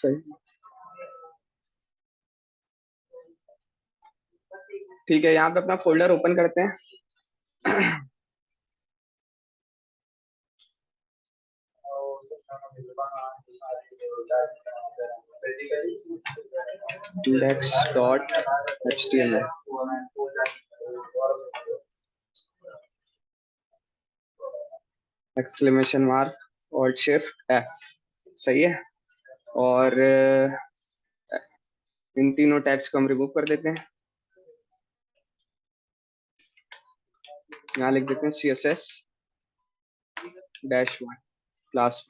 सही। ठीक है, यहाँ पे अपना फोल्डर ओपन करते हैं। index.html। एक्सक्लेमेशन मार्क और शिफ्ट एफ। सही है। और इन तीनों टैग्स को हम रिमूव कर देते हैं। यहाँ लिख देते हैं CSS -1 क्लास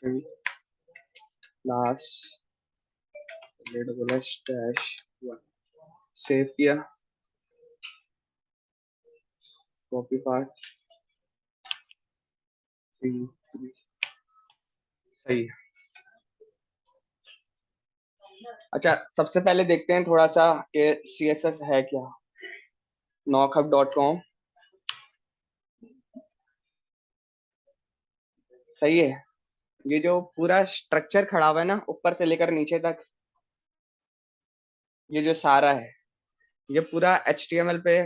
1। क्लास -1 सेव किया, कॉपी पाथ, सही है। अच्छा, सबसे पहले देखते हैं थोड़ा सा कि CSS है क्या। knockup.com। सही है। ये जो पूरा स्ट्रक्चर खड़ा हुआ है ना ऊपर से लेकर नीचे तक, ये जो सारा है ये पूरा HTML पे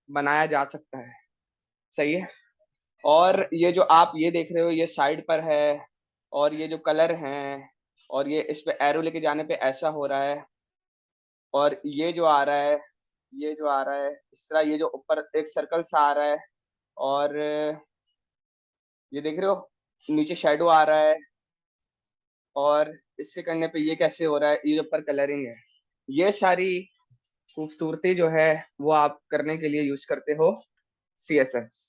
बनाया जा सकता है। सही है। और ये जो आप ये देख रहे हो ये साइड पर है, और ये जो कलर हैं, और ये इस पे एरो लेके जाने पे ऐसा हो रहा है, और ये जो आ रहा है, ये जो आ रहा है इस तरह, ये जो ऊपर एक सर्कल सा आ रहा है, और ये देख रहे हो नीचे शेडो आ रहा है, और इससे करने पे ये कैसे हो रहा है, ये ऊपर कलरिंग है। ये सारी खूबसूरती जो है वो आप करने के लिए यूज करते हो CSS।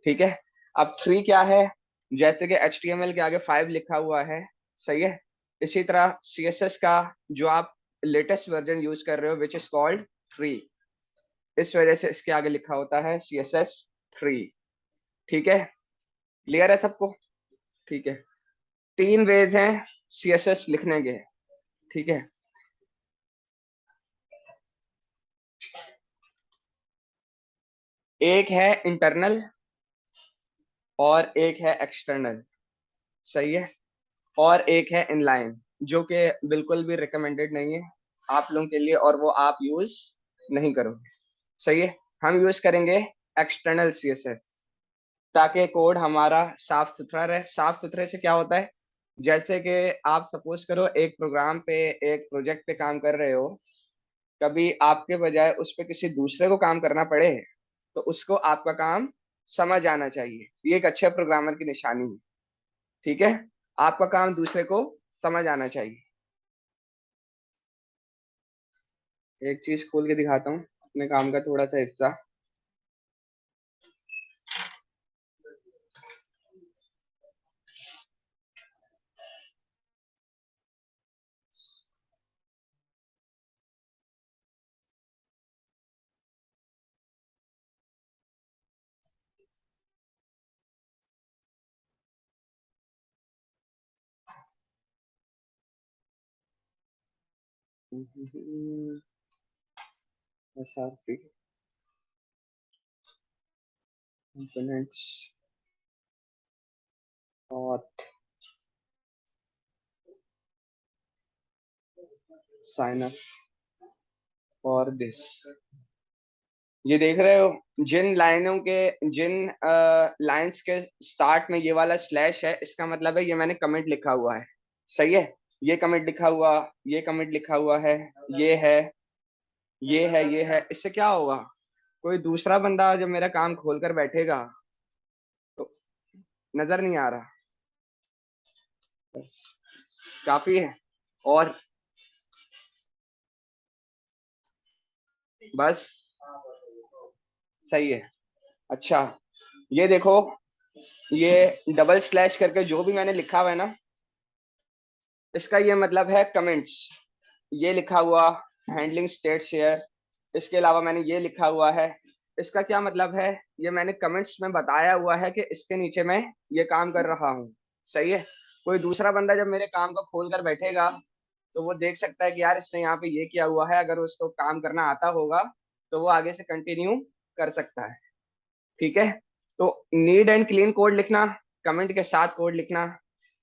ठीक है। अब 3 क्या है, जैसे कि HTML के आगे 5 लिखा हुआ है। सही है। इसी तरह CSS का जो आप लेटेस्ट वर्जन यूज कर रहे हो विच इज कॉल्ड 3, इस वजह से इसके आगे लिखा होता है CSS 3। ठीक है। क्लियर है सबको? ठीक है। 3 वेज हैं CSS लिखने के। ठीक है। एक है इंटरनल और एक है एक्सटर्नल। सही है। और एक है इनलाइन, जो कि बिल्कुल भी रिकमेंडेड नहीं है आप लोगों के लिए, और वो आप यूज नहीं करोगे। सही है। हम यूज करेंगे एक्सटर्नल CSS, ताकि कोड हमारा साफ सुथरा रहे। साफ सुथरे से क्या होता है, जैसे कि आप सपोज करो एक प्रोग्राम पे, एक प्रोजेक्ट पे काम कर रहे हो, कभी आपके बजाय उस पे किसी दूसरे को काम करना पड़े तो उसको आपका काम समझ आना चाहिए। ये एक अच्छे प्रोग्रामर की निशानी है। ठीक है। आपका काम दूसरे को समझ आना चाहिए। एक चीज खोल के दिखाता हूँ अपने काम का थोड़ा सा हिस्सा। SRC components और sign up for this। ये देख रहे हो, जिन लाइनों के, जिन लाइंस के स्टार्ट में ये वाला स्लैश है, इसका मतलब है ये मैंने कमेंट लिखा हुआ है। सही है। ये कमेंट लिखा हुआ, ये कमेंट लिखा हुआ है, ये है, ये है, ये है। इससे क्या होगा, कोई दूसरा बंदा जब मेरा काम खोल कर बैठेगा तो नजर नहीं आ रहा। बस काफी है। और बस सही है। अच्छा, ये देखो, ये डबल स्लैश करके जो भी मैंने लिखा हुआ है ना, इसका ये मतलब है कमेंट्स। ये लिखा हुआ हैंडलिंग स्टेट शेयर, इसके अलावा मैंने ये लिखा हुआ है। इसका क्या मतलब है, ये मैंने कमेंट्स में बताया हुआ है कि इसके नीचे मैं ये काम कर रहा हूँ। सही है। कोई दूसरा बंदा जब मेरे काम को खोल कर बैठेगा तो वो देख सकता है कि यार इसने यहाँ पे ये किया हुआ है, अगर उसको काम करना आता होगा तो वो आगे से कंटिन्यू कर सकता है। ठीक है। तो नीट एंड क्लीन कोड लिखना, कमेंट के साथ कोड लिखना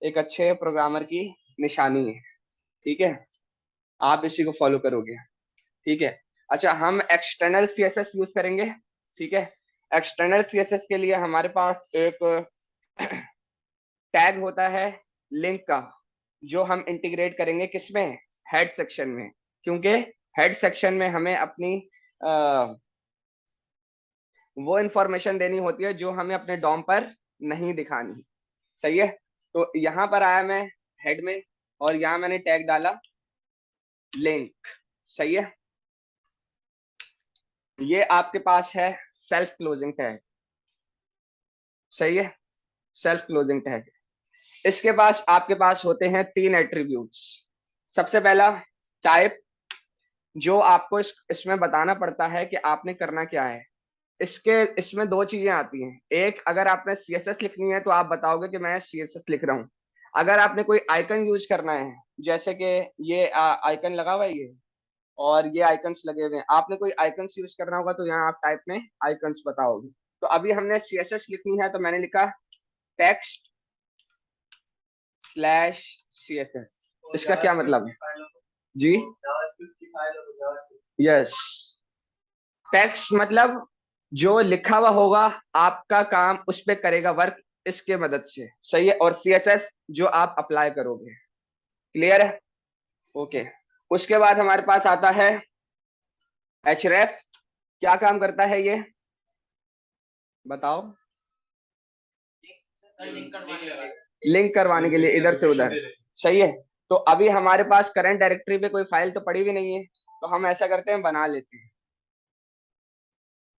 एक अच्छे प्रोग्रामर की निशानी है। ठीक है, आप इसी को फॉलो करोगे। ठीक है, अच्छा हम एक्सटर्नल सीएसएस यूज करेंगे। ठीक है, एक्सटर्नल सीएसएस के लिए हमारे पास एक टैग होता है लिंक का, जो हम इंटीग्रेट करेंगे किसमें, हेड सेक्शन में, क्योंकि हेड सेक्शन में हमें अपनी वो इंफॉर्मेशन देनी होती है जो हमें अपने डॉम पर नहीं दिखानी। सही है, तो यहां पर आया मैं हेड में और यहां मैंने टैग डाला लिंक। सही है, ये आपके पास है सेल्फ क्लोजिंग टैग। सही है, सेल्फ क्लोजिंग टैग। इसके पास आपके पास होते हैं 3 एट्रीब्यूट्स। सबसे पहला टाइप, जो आपको इसमें बताना पड़ता है कि आपने करना क्या है। इसमें 2 चीजें आती हैं। एक, अगर आपने सीएसएस लिखनी है तो आप बताओगे कि मैं सीएसएस लिख रहा हूँ। अगर आपने कोई आइकन यूज करना है, जैसे कि ये आइकन लगा हुआ है ये, और ये आइकन्स लगे हुए हैं, आपने कोई आइकन्स यूज करना होगा तो यहाँ आप टाइप में आइकन्स बताओगे। तो अभी हमने सीएसएस लिखनी है तो मैंने लिखा टेक्स्ट स्लैश सीएसएस। इसका क्या मतलब है जी? यस, टेक्स्ट मतलब जो लिखा हुआ होगा आपका काम उस पे करेगा वर्क इसके मदद से। सही है, और सीएसएस जो आप अप्लाई करोगे। क्लियर है? ओके। उसके बाद हमारे पास आता है एचरेफ। क्या काम करता है ये बताओ? लिंक करवाने के लिए इधर से उधर। सही है, तो अभी हमारे पास करंट डायरेक्टरी पे कोई फाइल तो पड़ी भी नहीं है, तो हम ऐसा करते हैं बना लेते हैं।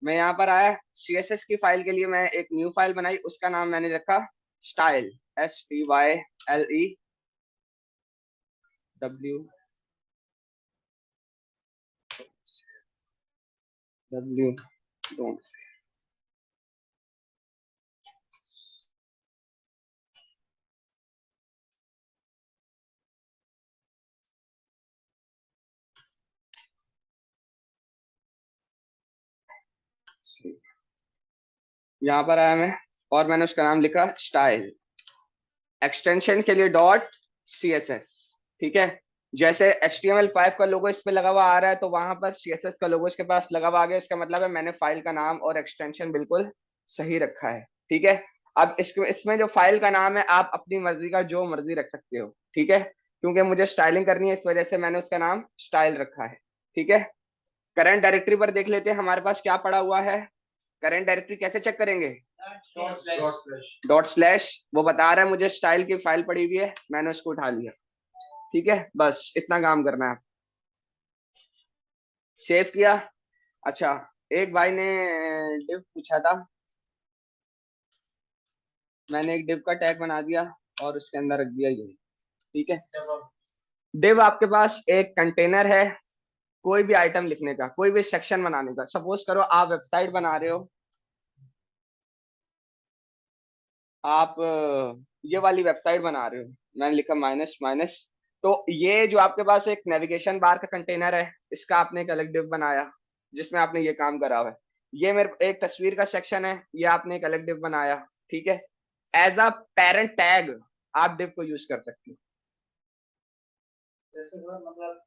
मैं यहाँ पर आया, सीएसएस की फाइल के लिए मैं एक न्यू फाइल बनाई, उसका नाम मैंने रखा स्टाइल, STYLE यहाँ पर आया मैं और मैंने उसका नाम लिखा स्टाइल, एक्सटेंशन के लिए डॉट सीएसएस। ठीक है, जैसे HTML5 का लोगो इस पे लगा हुआ आ रहा है तो वहां पर CSS का लोगो इसके पास लगा हुआ आ गया। इसका मतलब है मैंने फाइल का नाम और एक्सटेंशन बिल्कुल सही रखा है। ठीक है, अब इसमें जो फाइल का नाम है आप अपनी मर्जी का जो मर्जी रख सकते हो। ठीक है, क्योंकि मुझे स्टाइलिंग करनी है इस वजह से मैंने उसका नाम स्टाइल रखा है। ठीक है, करंट डायरेक्टरी पर देख लेते हैं हमारे पास क्या पड़ा हुआ है। करंट डायरेक्टरी कैसे चेक करेंगे? डॉट स्लैश, वो बता रहा है मुझे स्टाइल की फाइल पड़ी हुई है, मैंने उसको उठा लिया। ठीक है, बस इतना काम करना है। सेव किया। अच्छा, एक भाई ने डिव पूछा था, मैंने एक डिव का टैग बना दिया और उसके अंदर रख दिया ये। ठीक है, डिव आपके पास एक कंटेनर है कोई भी आइटम लिखने का, कोई भी सेक्शन बनाने का। सपोज करो आप वेबसाइट बना रहे हो, आप ये वाली वेबसाइट बना रहे हो, मैंने लिखा माइनस माइनस। तो ये जो आपके पास एक नेविगेशन बार का कंटेनर है, इसका आपने एक अलग डिव बनाया जिसमें आपने ये काम करा हुआ है। ये मेरे एक तस्वीर का सेक्शन है, ये आपने एक अलग डिव बनाया। ठीक है, एज अ पेरेंट टैग आप डिव को यूज कर सकते हो। जैसे मतलब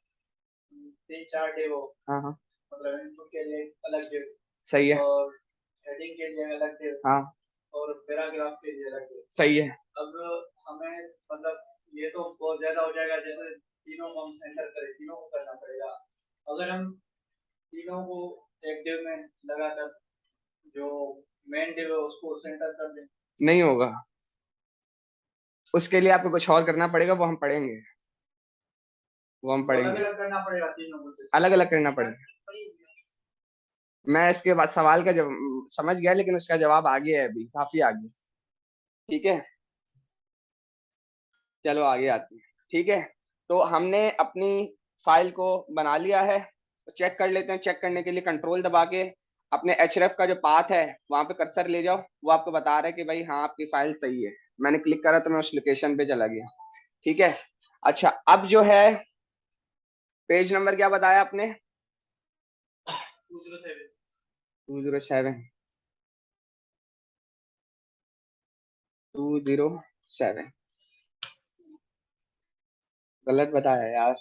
3-4 डिव हो। हाँ हाँ, मतलब इनपुट के लिए अलग डिव। सही है, और हेडिंग के लिए अलग डिव। हाँ, और पैराग्राफ के लिए अलग डिव। सही है। अब हमें मतलब ये तो बहुत ज्यादा हो जाएगा, जैसे तीनों को हम सेंटर करें, तीनों को करना पड़ेगा। अगर हम तीनों को एक डिव में लगाकर जो मेन डिव है उसको सेंटर कर दें, नहीं होगा। उसके लिए आपको कुछ और करना पड़ेगा, वो हम पढ़ेंगे, वो हम पढ़ेंगे। अलग अलग करना पड़ेगा, तीनों को अलग अलग करना पड़ेगा। मैं इसके बाद सवाल का जब समझ गया, लेकिन उसका जवाब आगे है, अभी काफी आगे। ठीक है, चलो आगे आते हैं। ठीक है, तो हमने अपनी फाइल को बना लिया है, तो चेक कर लेते हैं। चेक करने के लिए कंट्रोल दबा के अपने एचरेफ का जो पाथ है वहां पे कर्सर ले जाओ, वो आपको बता रहा है कि भाई हाँ आपकी फाइल सही है। मैंने क्लिक करा तो मैं उस लोकेशन पे चला गया। ठीक है, अच्छा अब जो है पेज नंबर क्या बताया आपने? 207। 207 गलत बताया यार।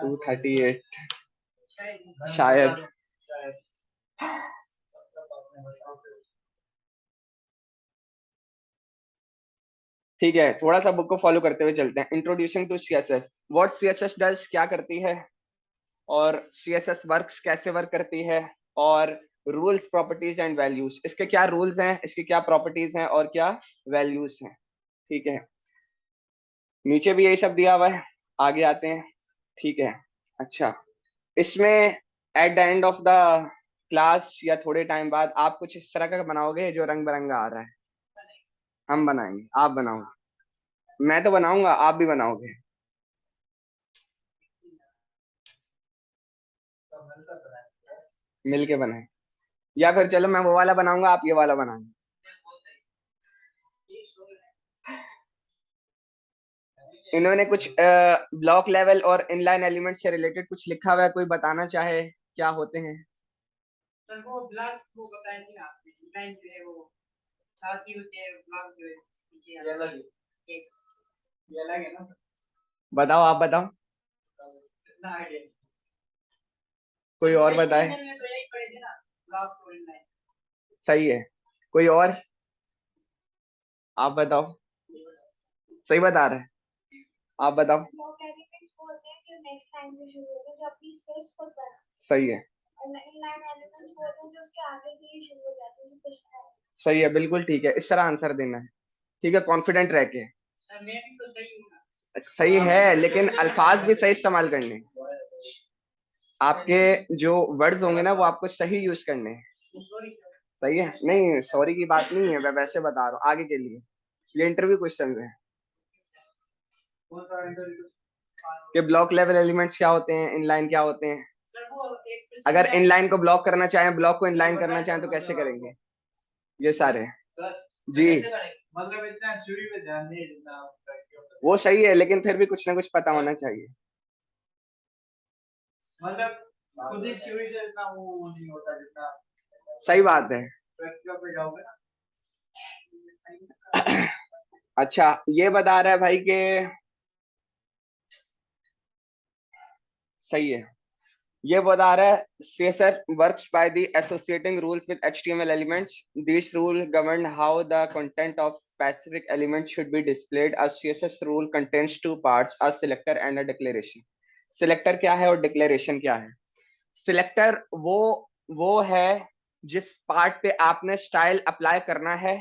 238 शायद। ठीक है, थोड़ा सा बुक को फॉलो करते हुए चलते हैं। Introducing to CSS, what CSS does, क्या करती है, और सीएसएस वर्क्स कैसे वर्क करती है, और रूल्स, प्रॉपर्टीज एंड वैल्यूज, इसके क्या रूल्स हैं, इसकी क्या प्रॉपर्टीज हैं और क्या वैल्यूज हैं। ठीक है, नीचे भी यही सब दिया हुआ है, आगे आते हैं। ठीक है, अच्छा, इसमें at the end of the class या थोड़े टाइम बाद आप कुछ इस तरह का बनाओगे जो रंग बिरंगा आ रहा है। हम बनाएंगे, आप बनाओगे, मैं तो बनाऊंगा, आप भी बनाओगे। मिलके बनाए, या फिर चलो मैं वो वाला बनाऊंगा, आप ये वाला बनाएंगे। इन्होंने कुछ ब्लॉक लेवल और इनलाइन एलिमेंट से रिलेटेड कुछ लिखा हुआ है, कोई बताना चाहे क्या होते हैं। सर वो ब्लॉक वो बताएंगे ना आपने, इनलाइन जो है वो साथ ही होते हैं, ब्लॉक जो है नीचे अलग है, एक ये अलग है ना। बताओ, आप बताओ, कितना आइडिया कोई और बताए। तो यही पढ़े थे ना, ब्लॉक और इनलाइन। सही है, कोई और, आप बताओ। सही बता रहे हैं, आप बताओ। ब्लॉक एलिमेंट्स वो होते हैं जो नेक्स्ट लाइन से शुरू होते हैं, जो अपनी स्पेस खुद बनाते हैं। सही है, और इनलाइन एलिमेंट्स वो होते हैं जो उसके आगे से ही शुरू हो जाते हैं, जो पिछला है। सही है, बिल्कुल ठीक है, इस तरह आंसर देना है। ठीक है, कॉन्फिडेंट रह के। सर मैं भी तो सही हूँ ना। सही है, लेकिन अल्फाज भी सही इस्तेमाल करने, आपके जो वर्ड्स होंगे ना वो आपको सही यूज करने हैं। Sorry sir. सही है, नहीं सॉरी की बात नहीं है, मैं वैसे बता रहा हूँ आगे के लिए, ये इंटरव्यू क्वेश्चन है कि ब्लॉक लेवल एलिमेंट्स क्या होते हैं, इनलाइन क्या होते हैं। सर वो एक क्वेश्चन अगर है। इनलाइन को ब्लॉक करना चाहें, ब्लॉक को इनलाइन करना चाहें तो कैसे करेंगे, ये सारे। सर जी, कैसे करेंगे? मतलब इतना थ्योरी पे ध्यान नहीं देना वो सही है, लेकिन फिर भी कुछ ना कुछ पता होना चाहिए। मतलब खुद ही थ्योरी से इतना वो नहीं होता जितना सही बात है। प्रैक्टिकल पे जाओगे ना। अच्छा, ये बता रहा है भाई के, सही है, ये बता रहा है CSS works by the associating rules with HTML elements. These rules govern how the content of specific element should be displayed. A CSS rule contains two parts, a selector and a declaration. Selector क्या है और declaration क्या है? Selector वो है जिस part पे आपने स्टाइल अप्लाई करना है,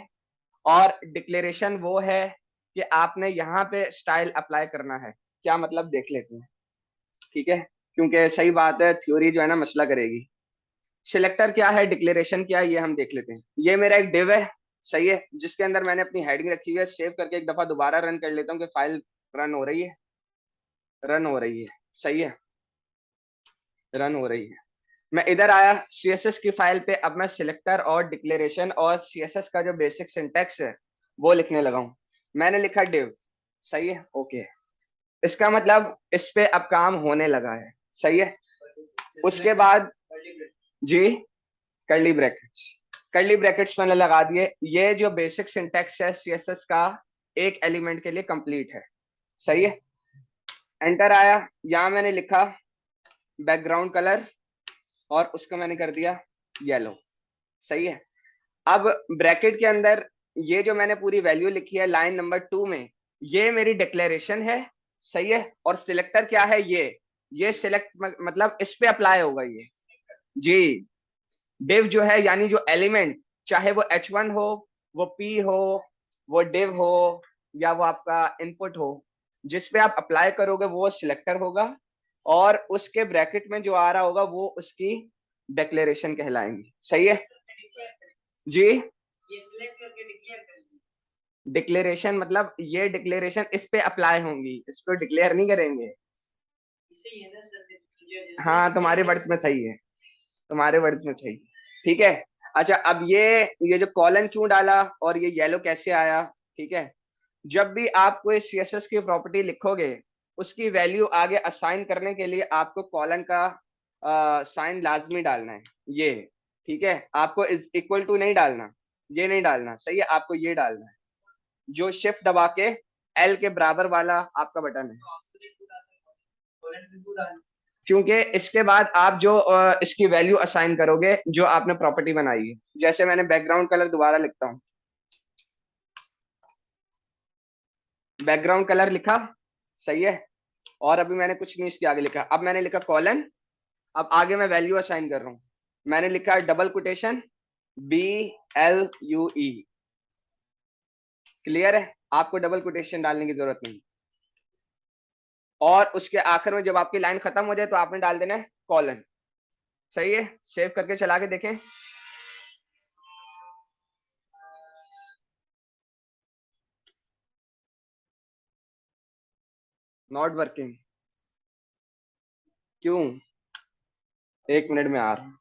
और डिक्लेरेशन वो है कि आपने यहाँ पे स्टाइल अप्लाई करना है। क्या मतलब देख लेते हैं, ठीक है, क्योंकि सही बात है, थ्योरी जो है ना मसला करेगी। सिलेक्टर क्या है, डिक्लेरेशन क्या है, ये हम देख लेते हैं। ये मेरा एक डिव है, सही है, जिसके अंदर मैंने अपनी हेडिंग रखी हुई है। सेव करके एक दफा दोबारा रन कर लेता हूँ कि फाइल रन हो रही है, रन हो रही है, सही है, रन हो रही है। मैं इधर आया CSS की फाइल पे, अब मैं सिलेक्टर और डिक्लेरेशन और CSS का जो बेसिक सिंटेक्स है वो लिखने लगा हूं। मैंने लिखा डिव, सही है, ओके, इसका मतलब इस पे अब काम होने लगा है, सही है। उसके बाद जी, कर्ली ब्रैकेट्स, कर्ली ब्रैकेट्स मैंने लगा दिए। ये जो बेसिक सिंटेक्स है CSS का एक एलिमेंट के लिए कंप्लीट है, सही है। एंटर आया, यहां मैंने लिखा बैकग्राउंड कलर और उसको मैंने कर दिया येलो, सही है। अब ब्रैकेट के अंदर ये जो मैंने पूरी वैल्यू लिखी है लाइन नंबर 2 में, ये मेरी डिक्लेरेशन है, सही है। और सिलेक्टर क्या है, ये सिलेक्ट मतलब इस पे अप्लाई होगा ये। जी, डिव जो है यानी जो एलिमेंट, चाहे वो H1 हो, वो P हो, वो डिव हो, या वो आपका इनपुट हो, जिस पे आप अप्लाई करोगे वो सिलेक्टर होगा, और उसके ब्रैकेट में जो आ रहा होगा वो उसकी डिक्लेरेशन कहलाएंगी, सही है जी। ये सिलेक्ट करके डिक्लेयर करेंगे। डिक्लेरेशन मतलब ये डिक्लेरेशन इस पे अप्लाई होंगी, इसको डिक्लेयर नहीं करेंगे। इसे ये ना सर हाँ, तुम्हारे वर्ड्स में सही है, तुम्हारे वर्ड्स में सही, ठीक है। अच्छा, अब ये जो कॉलन क्यों डाला और ये येलो कैसे आया, ठीक है। जब भी आप कोई CSS की प्रॉपर्टी लिखोगे, उसकी वैल्यू आगे असाइन करने के लिए आपको कॉलन का साइन लाजमी डालना है। ये ठीक है, आपको इज इक्वल टू नहीं डालना, ये नहीं डालना, सही है, आपको ये डालना है जो शिफ्ट दबा के एल के बराबर वाला आपका बटन है, क्योंकि इसके बाद आप जो इसकी वैल्यू असाइन करोगे जो आपने प्रॉपर्टी बनाई है, जैसे मैंने बैकग्राउंड कलर दोबारा लिखता हूं, बैकग्राउंड कलर लिखा, सही है, और अभी मैंने कुछ नहीं इसके आगे लिखा, अब मैंने लिखा कॉलन, अब आगे मैं वैल्यू असाइन कर रहा हूं, मैंने लिखा डबल कोटेशन BLUE, क्लियर है, आपको डबल कोटेशन डालने की जरूरत नहीं, और उसके आखिर में जब आपकी लाइन खत्म हो जाए तो आपने डाल देना है कॉलन, सही है, सेव करके चला के देखें, नॉट वर्किंग, क्यों, 1 मिनट में आ रहा हूं।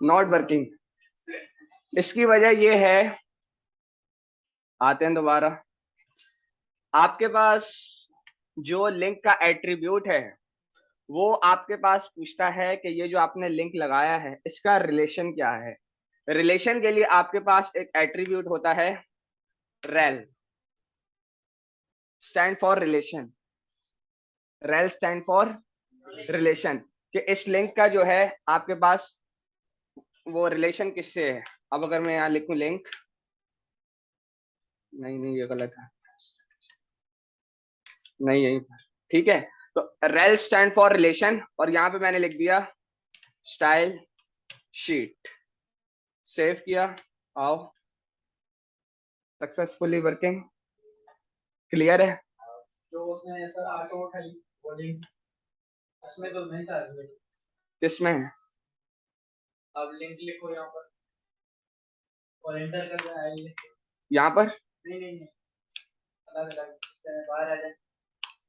नॉट वर्किंग, इसकी वजह यह है, आते हैं दोबारा, आपके पास जो लिंक का एट्रीब्यूट है वो आपके पास पूछता है कि ये जो आपने लिंक लगाया है इसका रिलेशन क्या है। रिलेशन के लिए आपके पास एक एट्रीब्यूट होता है rail, stand for relation, rail stand for relation, कि इस लिंक का जो है आपके पास वो रिलेशन किससे है। अब अगर मैं यहाँ लिखूं लिंक, नहीं ये गलत है, नहीं यही पर, ठीक है, तो रेल स्टैंड फॉर रिलेशन, और यहाँ पे मैंने लिख दिया स्टाइल शीट, सेव किया, आओ, सक्सेसफुली वर्किंग, क्लियर है। जो उसने सर ऑटो उठाई वो लिंक उसमें तो नहीं था, किसमें, अब लिंक लिखो यहाँ पर और एंटर कर देना है, यहाँ पर, नहीं नहीं नहीं, अलग अलग इससे बाहर आ जाए,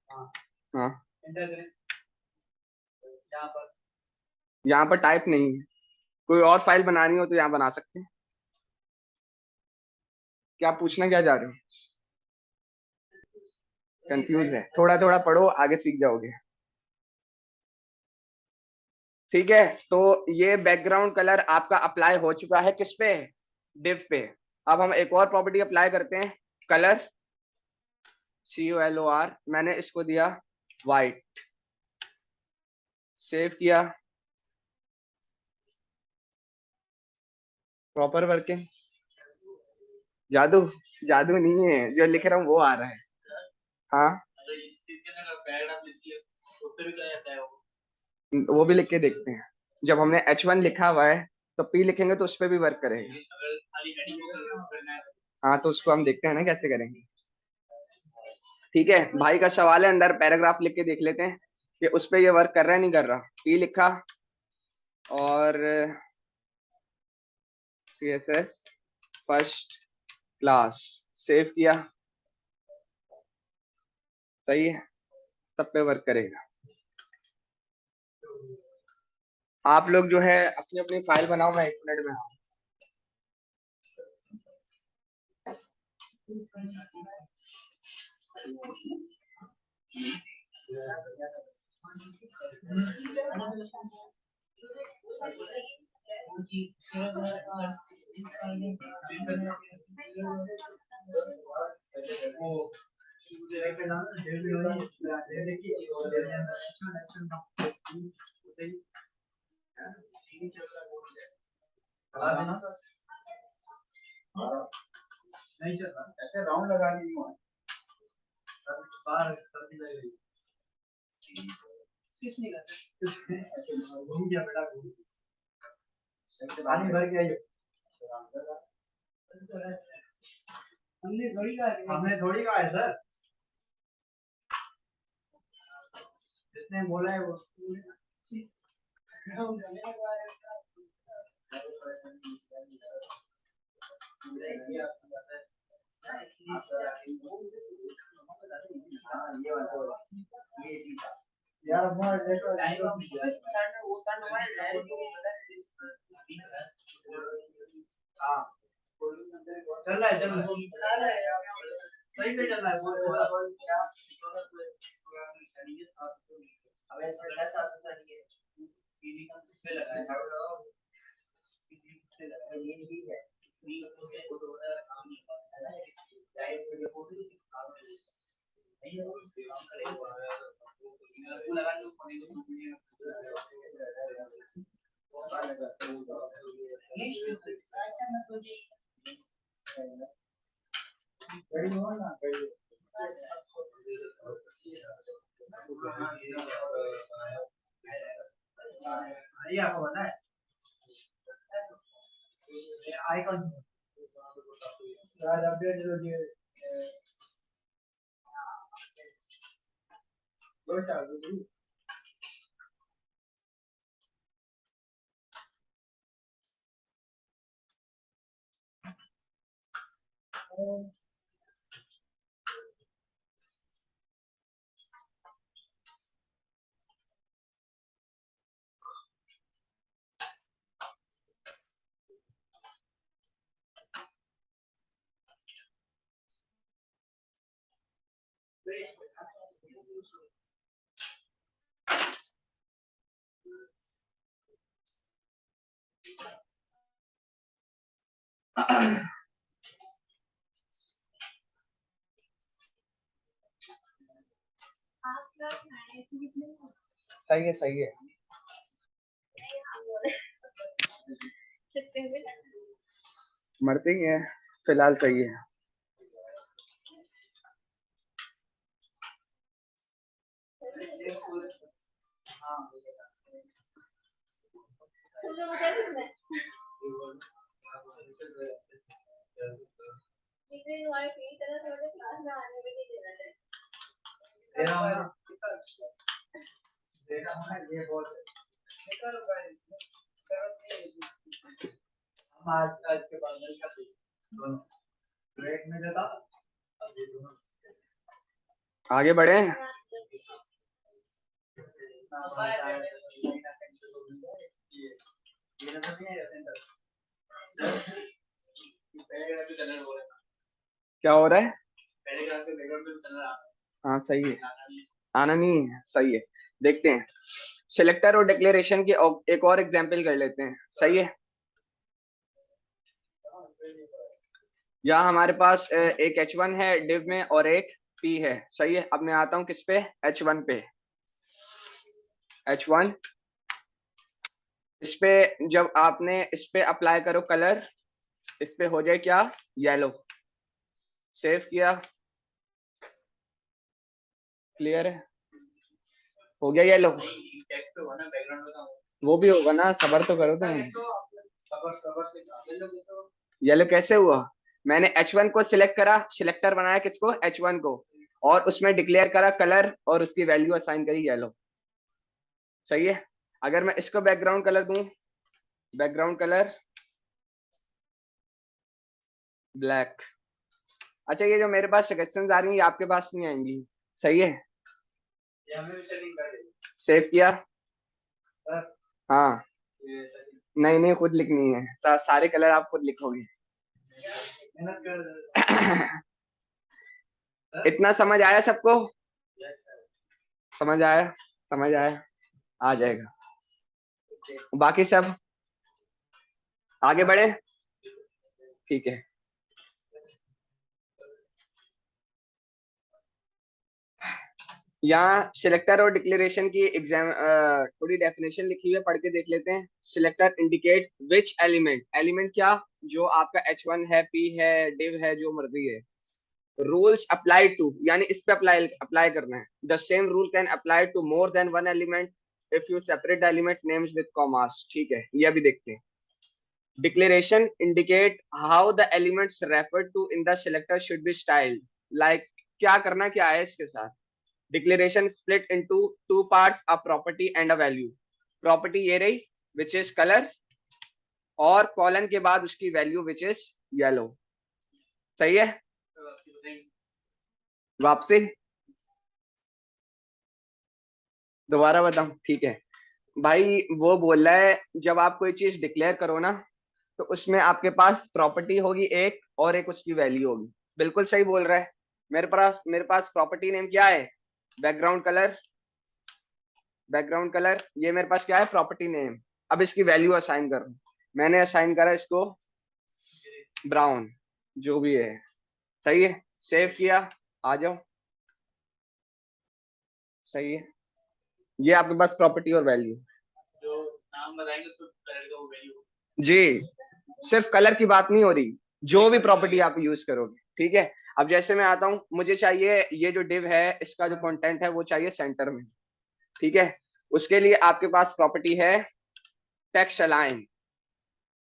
हाँ हाँ एंटर करें, यहाँ पर टाइप नहीं है, कोई और फाइल बनानी हो तो यहाँ बना सकते हैं। क्या पूछना क्या जा रहे हो, कंफ्यूज है, थोड़ा थोड़ा पढ़ो आगे सीख जाओगे, ठीक है। तो ये बैकग्राउंड कलर आपका अप्लाई हो चुका है किस पे, डिव पे। अब हम एक और प्रॉपर्टी अप्लाई करते हैं, कलर, COLOR, मैंने इसको दिया वाइट, सेव किया, प्रॉपर वर्किंग, जादू, जादू नहीं है, जो लिख रहा हूँ वो आ रहा है, हाँ वो भी लिख के देखते हैं, जब हमने H1 लिखा हुआ है तो P लिखेंगे तो उस पर भी वर्क करेगा, हाँ तो उसको हम देखते हैं ना कैसे करेंगे, ठीक है। भाई का सवाल है, अंदर पैराग्राफ लिख के देख लेते हैं कि उस पर ये वर्क कर रहा है नहीं कर रहा। P लिखा और CSS फर्स्ट क्लास, सेव किया, सही है, सब पे वर्क करेगा। आप लोग जो है अपनी अपनी फाइल बनाओ, मैं 1 मिनट में नहीं चल रहा, ऐसे राउंड लगा दी बाहर सर्दी लग रही, किस नहीं करता, घूम गया बेटा, पानी भर के आइए, हमने थोड़ी कहा है सर, जिसने बोला है वो ये वाला ये चल रहा है सही से चल रहा है ये आपको पता है आइकॉन यार अपडेट जरूरी है आप लोग खाए थे कितने सही है, सही है। मरते ही हैं, फिलहाल सही है। तुम्हारे कई तरह थोड़े क्लास में आने में नहीं देना चाहिए। ये बहुत हम आज के बाद नहीं करते दोनों ब्रेक में देता आगे बढ़े। क्या हो रहा है? हाँ सही है, आना नहीं है, सही है। देखते हैं, सिलेक्टर और डिक्लेरेशन की एक और एग्जांपल कर लेते हैं। सही है, यहाँ हमारे पास एक H1 है div में और एक P है। सही है, अब मैं आता हूँ किस पे, H1 पे। H1 इस पे जब आपने इस पे अप्लाई करो कलर, इस पे हो जाए क्या, येलो। सेव किया, क्लियर है, हो गया येलो। वो भी होगा ना, सबर तो करो तुम। येलो कैसे हुआ, मैंने H1 को सिलेक्ट करा, सिलेक्टर बनाया किसको, H1 को, और उसमें डिक्लेयर करा कलर और उसकी वैल्यू असाइन करी येलो। सही है, अगर मैं इसको बैकग्राउंड कलर दूं, बैकग्राउंड कलर ब्लैक। अच्छा, ये जो मेरे पास सजेशंस आ रही हैं ये आपके पास नहीं आएंगी। सही है, सेव किया। हाँ नहीं नहीं, खुद लिखनी है, सारे कलर आप खुद लिखोगे। इतना समझ आया सबको? समझ आया, समझ आया, आ जाएगा। बाकी सब आगे बढ़े, ठीक है। यहाँ सिलेक्टर और डिक्लेरेशन की एग्जाम थोड़ी डेफिनेशन लिखी हुई है, पढ़ के देख लेते हैं। Selector indicate which element, element क्या, जो आपका H1 है, P है, div है, जो मर्जी है। रूल्स अप्लाई टू, यानी इस पे अप्लाई करना है। The same rule can apply to more than one element if you separate the element names with commas. ठीक है, ये अभी देखते हैं। Declaration indicate how the elements refer to in the selector should be styled. Like क्या करना क्या है इसके साथ। Declaration split into two parts, a property and a value. Property ये रही विच इज कलर, और कॉलन के बाद उसकी वैल्यू विच इज येलो। सही है, वापसी दोबारा बताऊं? ठीक है भाई, वो बोल रहा है जब आप कोई चीज डिक्लेयर करो ना, तो उसमें आपके पास प्रॉपर्टी होगी एक, और एक उसकी वैल्यू होगी। बिल्कुल सही बोल रहा है। मेरे पास प्रॉपर्टी नेम क्या है? Background colour. बैकग्राउंड कलर, ये मेरे पास क्या है? Property name. अब इसकी वैल्यू असाइन करो। मैंने असाइन करा इसको ब्राउन, जो भी है। सही है, सेव किया, आ जाओ। सही है, ये आपके पास प्रॉपर्टी और वैल्यू। जो नाम बताएंगे तो कलर का वो वैल्यू। जी, सिर्फ कलर की बात नहीं हो रही, जो भी प्रॉपर्टी आप यूज करोगे। ठीक है, अब जैसे मैं आता हूं, मुझे चाहिए ये जो डिव है इसका जो कंटेंट है वो चाहिए सेंटर में। ठीक है, उसके लिए आपके पास प्रॉपर्टी है टेक्स्ट अलाइन,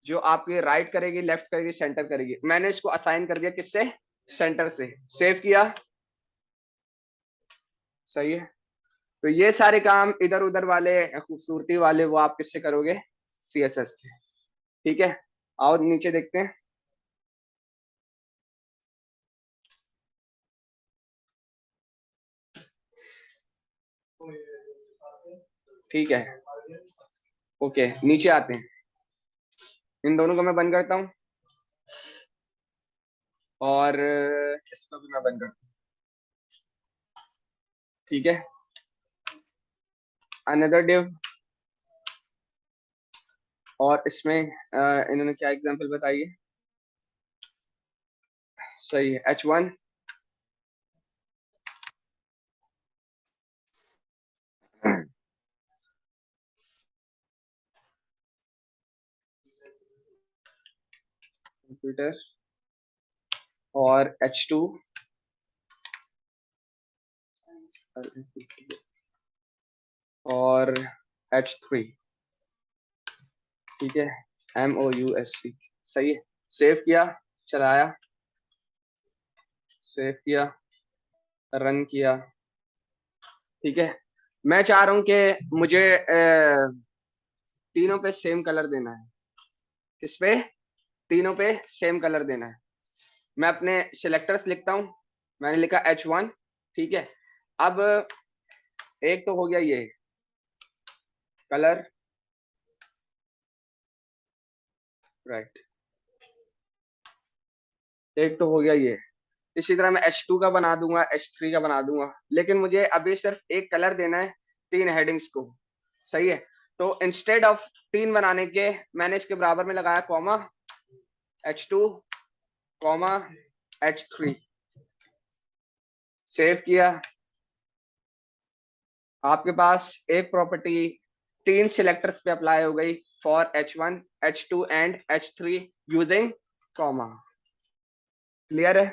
जो आपके राइट करेगी, लेफ्ट करेगी, सेंटर करेगी। मैंने इसको असाइन कर दिया किससे? सेंटर से। सेव किया। सही है, तो ये सारे काम इधर उधर वाले खूबसूरती वाले वो आप किससे करोगे? सीएसएस से। ठीक है, आओ नीचे देखते हैं। ठीक है, ओके, नीचे आते हैं। इन दोनों को मैं बंद करता हूं, और इसको भी मैं बंद करता हूं। ठीक है, अनदर डिव, और इसमें इन्होंने क्या एग्जांपल बताई है? सही है, H1। कंप्यूटर, और H2, और H3। ठीक है, MOUSC। सही है, सेव किया, चलाया, सेव किया, रन किया। ठीक है, मैं चाह रहा हूं कि मुझे तीनों पे सेम कलर देना है। किस पे? तीनों पे सेम कलर देना है। मैं अपने सिलेक्टर्स लिखता हूं। मैंने लिखा H1। ठीक है, अब एक तो हो गया ये कलर, राइट, एक तो हो गया ये। इसी तरह मैं H2 का बना दूंगा, H3 का बना दूंगा, लेकिन मुझे अभी सिर्फ एक कलर देना है तीन हेडिंग्स को। सही है, तो इंस्टेड ऑफ तीन बनाने के, मैंने इसके बराबर में लगाया comma, H2 comma H3। Save किया। आपके पास एक प्रॉपर्टी तीन सिलेक्टर्स पे अप्लाई हो गई, for H1, H2 and H3 using comma. Clear है?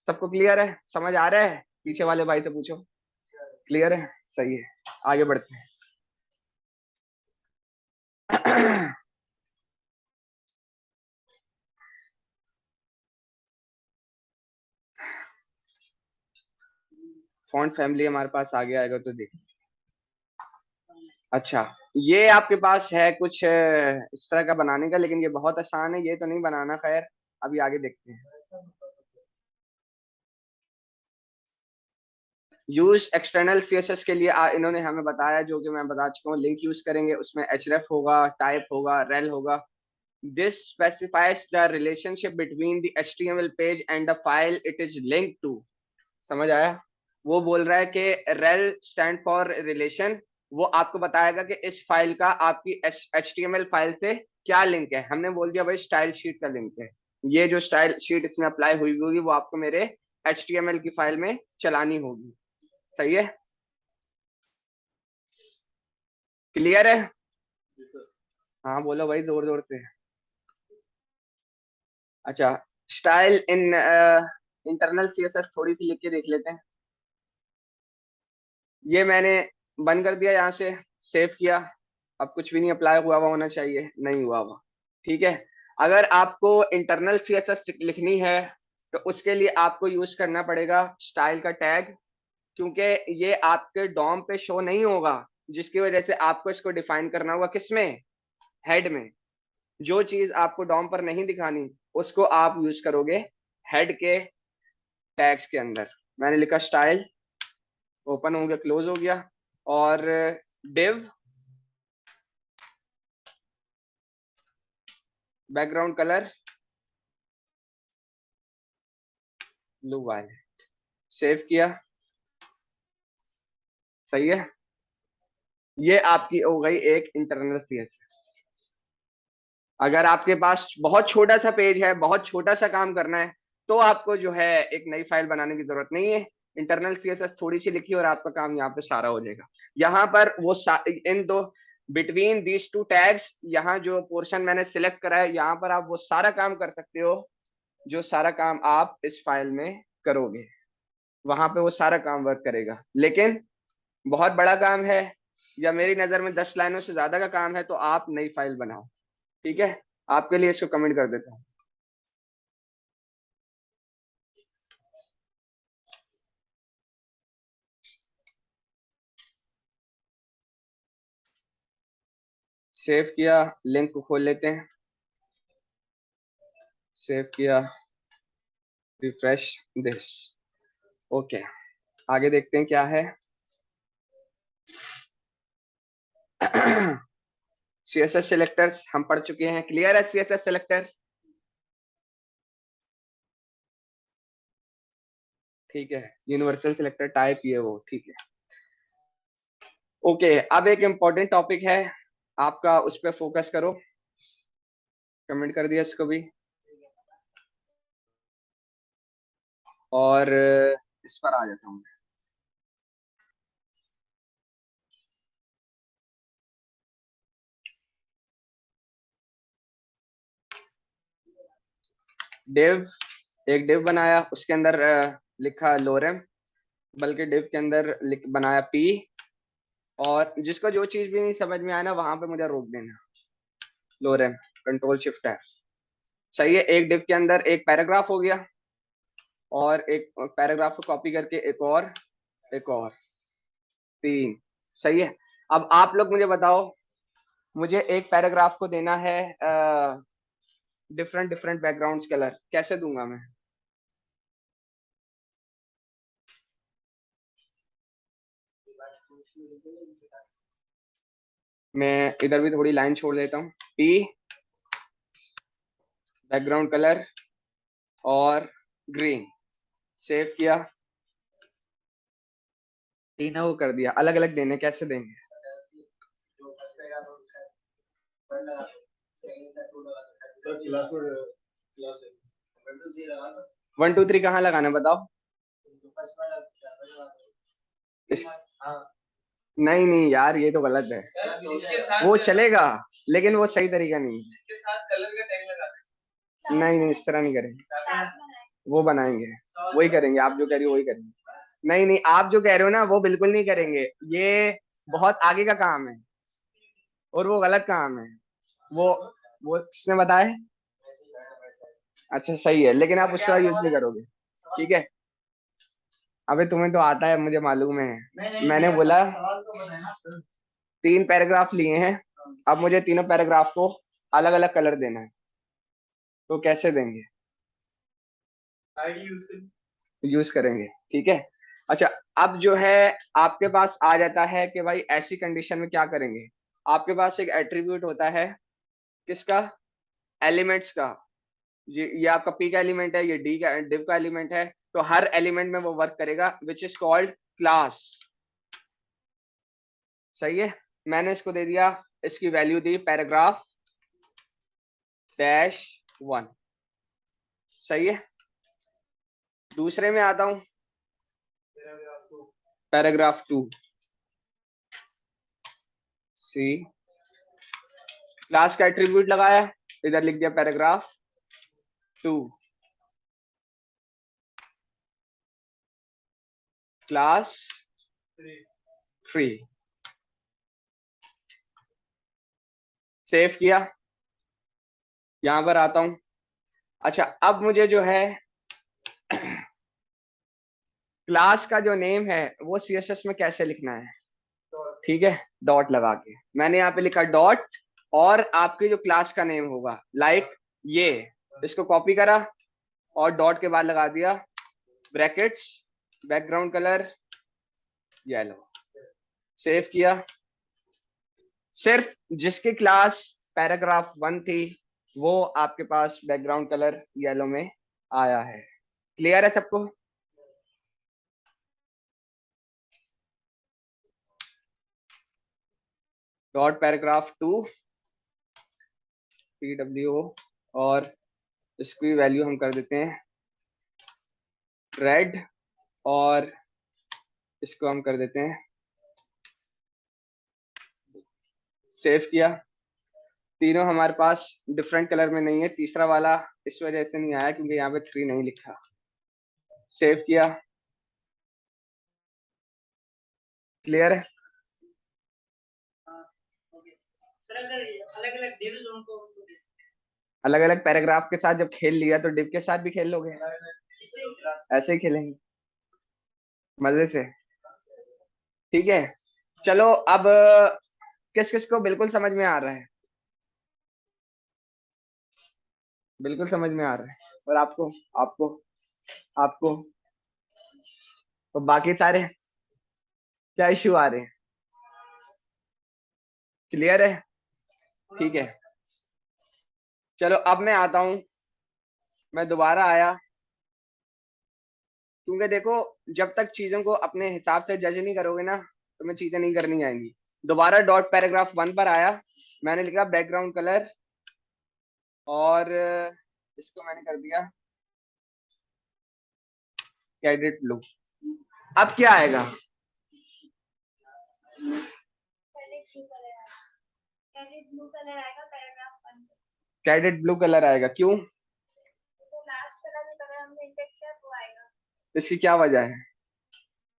सबको क्लियर है? समझ आ रहा है? पीछे वाले भाई से पूछो, क्लियर है? सही है, आगे बढ़ते हैं। फॉन्ट फैमिली हमारे पास आगे आएगा तो देख। अच्छा, ये आपके पास है कुछ इस तरह का बनाने का, लेकिन ये बहुत आसान है, ये तो नहीं बनाना। खैर, अभी आगे देखते हैं। यूज एक्सटर्नल सीएसएस के लिए इन्होंने हमें बताया, जो कि मैं बता चुका हूँ। लिंक यूज करेंगे, उसमें href होगा, टाइप होगा, रेल होगा। This specifies the relationship between the HTML page and the file it is link to. समझ आया? वो बोल रहा है कि रेल स्टैंड फॉर रिलेशन, वो आपको बताएगा कि इस फाइल का आपकी HTML फाइल से क्या लिंक है। हमने बोल दिया भाई स्टाइल शीट का लिंक है। ये जो स्टाइल शीट इसमें अप्लाई हुई होगी वो आपको मेरे HTML की फाइल में चलानी होगी। सही है, क्लियर है? हाँ बोलो भाई, जोर जोर से। अच्छा, स्टाइल इन इंटरनल सीएसएस थोड़ी सी लिख के देख लेते हैं। ये मैंने बंद कर दिया, यहाँ से सेव किया। अब कुछ भी नहीं अप्लाई हुआ हुआ होना चाहिए, नहीं हुआ हुआ। ठीक है, अगर आपको इंटरनल सीएसएस लिखनी है तो उसके लिए आपको यूज करना पड़ेगा स्टाइल का टैग, क्योंकि ये आपके डॉम पे शो नहीं होगा, जिसकी वजह से आपको इसको डिफाइन करना होगा किसमें? हेड में। जो चीज आपको डॉम पर नहीं दिखानी उसको आप यूज करोगे हेड के टैग्स के अंदर। मैंने लिखा स्टाइल, ओपन हो गया, क्लोज हो गया। और div background colour blue violet. Save किया, सही है। ये आपकी हो गई एक इंटरनल CSS। अगर आपके पास बहुत छोटा सा पेज है, बहुत छोटा सा काम करना है, तो आपको जो है एक नई फाइल बनाने की जरूरत नहीं है। इंटरनल CSS थोड़ी सी लिखी और आपका काम यहाँ पे सारा हो जाएगा। यहाँ पर वो इन दो बिटवीन दीज टू टैग्स, यहाँ जो पोर्शन मैंने सिलेक्ट करा है, यहाँ पर आप वो सारा काम कर सकते हो जो सारा काम आप इस फाइल में करोगे। वहां पे वो सारा काम वर्क करेगा। लेकिन बहुत बड़ा काम है या मेरी नजर में 10 लाइनों से ज्यादा का काम है, तो आप नई फाइल बनाओ। ठीक है, आपके लिए इसको कमेंट कर देता हूँ। सेव किया, लिंक को खोल लेते हैं। सेव किया, रिफ्रेश दिस। ओके, आगे देखते हैं क्या है। CSS सिलेक्टर्स हम पढ़ चुके हैं। क्लियर है CSS सिलेक्टर? ठीक है, यूनिवर्सल सिलेक्टर टाइप ये वो, ठीक है। ओके, अब एक इंपॉर्टेंट टॉपिक है आपका, उस पर फोकस करो। कमेंट कर दिया इसको भी, और इस पर आ जाता हूँ। डिव, एक डिव बनाया, उसके अंदर लिखा लोरेम, बल्कि डिव के अंदर बनाया पी, और जिसको जो चीज भी नहीं समझ में आया ना, वहां पे मुझे रोक देना। लोरेम, कंट्रोल शिफ्ट है, सही है। एक डिव के अंदर एक पैराग्राफ हो गया, और एक पैराग्राफ को कॉपी करके एक और 3, सही है। अब आप लोग मुझे बताओ, मुझे एक पैराग्राफ को देना है डिफरेंट डिफरेंट बैकग्राउंड कलर, कैसे दूंगा मैं? मैं इधर भी थोड़ी लाइन छोड़ देता हूँ। पी बैकग्राउंड कलर और ग्रीन, सेव किया, तीनों को कर दिया। अलग अलग देने, कैसे देंगे? 1 2 3 कहाँ लगाना बताओ? नहीं नहीं यार, ये तो गलत है। वो चलेगा, लेकिन वो सही तरीका नहीं है। नहीं नहीं, इस तरह नहीं करेंगे। वो बनाएंगे, वही करेंगे। आप जो कह रही हो वही करेंगे। नहीं नहीं, आप जो कह रहे हो ना वो बिल्कुल नहीं करेंगे। ये बहुत आगे का काम है और वो गलत काम है। वो किसने बताया? अच्छा सही है, लेकिन आप उसका यूज नहीं करोगे। ठीक है, अबे तुम्हें तो आता है, मुझे मालूम है। मैंने बोला 3 पैराग्राफ लिए हैं, अब मुझे तीनों पैराग्राफ को अलग अलग कलर देना है, तो कैसे देंगे? यूज करेंगे, ठीक है। अच्छा, अब जो है आपके पास आ जाता है कि भाई ऐसी कंडीशन में क्या करेंगे। आपके पास एक एट्रीब्यूट होता है, किसका? एलिमेंट्स का। ये आपका पी का एलिमेंट है, ये डी का डिव का एलिमेंट है, तो हर एलिमेंट में वो वर्क करेगा, विच इज कॉल्ड क्लास। सही है, मैंने इसको दे दिया, इसकी वैल्यू दी पैराग्राफ -1। सही है, दूसरे में आता हूं, पैराग्राफ 2 सी, क्लास का एट्रीब्यूट लगाया, इधर लिख दिया पैराग्राफ 2 क्लास 3। सेव किया, यहां पर आता हूं। अच्छा, अब मुझे जो है क्लास का जो नेम है वो CSS में कैसे लिखना है? ठीक है, डॉट लगा के मैंने यहाँ पे लिखा डॉट, और आपके जो क्लास का नेम होगा, लाइक ये, इसको कॉपी करा और डॉट के बाद लगा दिया brackets, background colour yellow. Save किया। सिर्फ जिसकी क्लास पैराग्राफ 1 थी वो आपके पास बैकग्राउंड कलर येलो में आया है। क्लियर है सबको? डॉट पैराग्राफ 2 PWO, और इसकी वैल्यू हम कर देते हैं रेड, और इसको हम कर देते हैं, सेव किया। तीनों हमारे पास डिफरेंट कलर में नहीं है, तीसरा वाला इस वजह से नहीं आया क्योंकि यहाँ पे 3 नहीं लिखा। सेव किया। क्लियर है? सर अगर अलग अलग डिव्स उनको अलग अलग पैराग्राफ के साथ जब खेल लिया तो डिव के साथ भी खेल लोगे? ऐसे ही खेलेंगे मजे से। ठीक है, चलो अब किस किस को बिल्कुल समझ में आ रहा है? बिल्कुल समझ में आ रहा है। और आपको आपको आपको तो बाकी सारे क्या इश्यू आ रहे हैं? क्लियर है? ठीक है, चलो अब मैं आता हूं। मैं दोबारा आया क्योंकि देखो जब तक चीजों को अपने हिसाब से जज नहीं करोगे ना तो मैं चीजें नहीं करनी आएंगी। दोबारा डॉट पैराग्राफ 1 पर आया, मैंने लिखा बैकग्राउंड कलर, और इसको मैंने कर दिया कैडेट ब्लू। अब क्या आएगा? कैडेट ब्लू कलर आएगा पैराग्राफ 1 में। कैडेट ब्लू कलर आएगा, क्यों? तो लास्ट कलर जो कलर हमने इंडेक्स किया वो आएगा। इसकी क्या वजह है?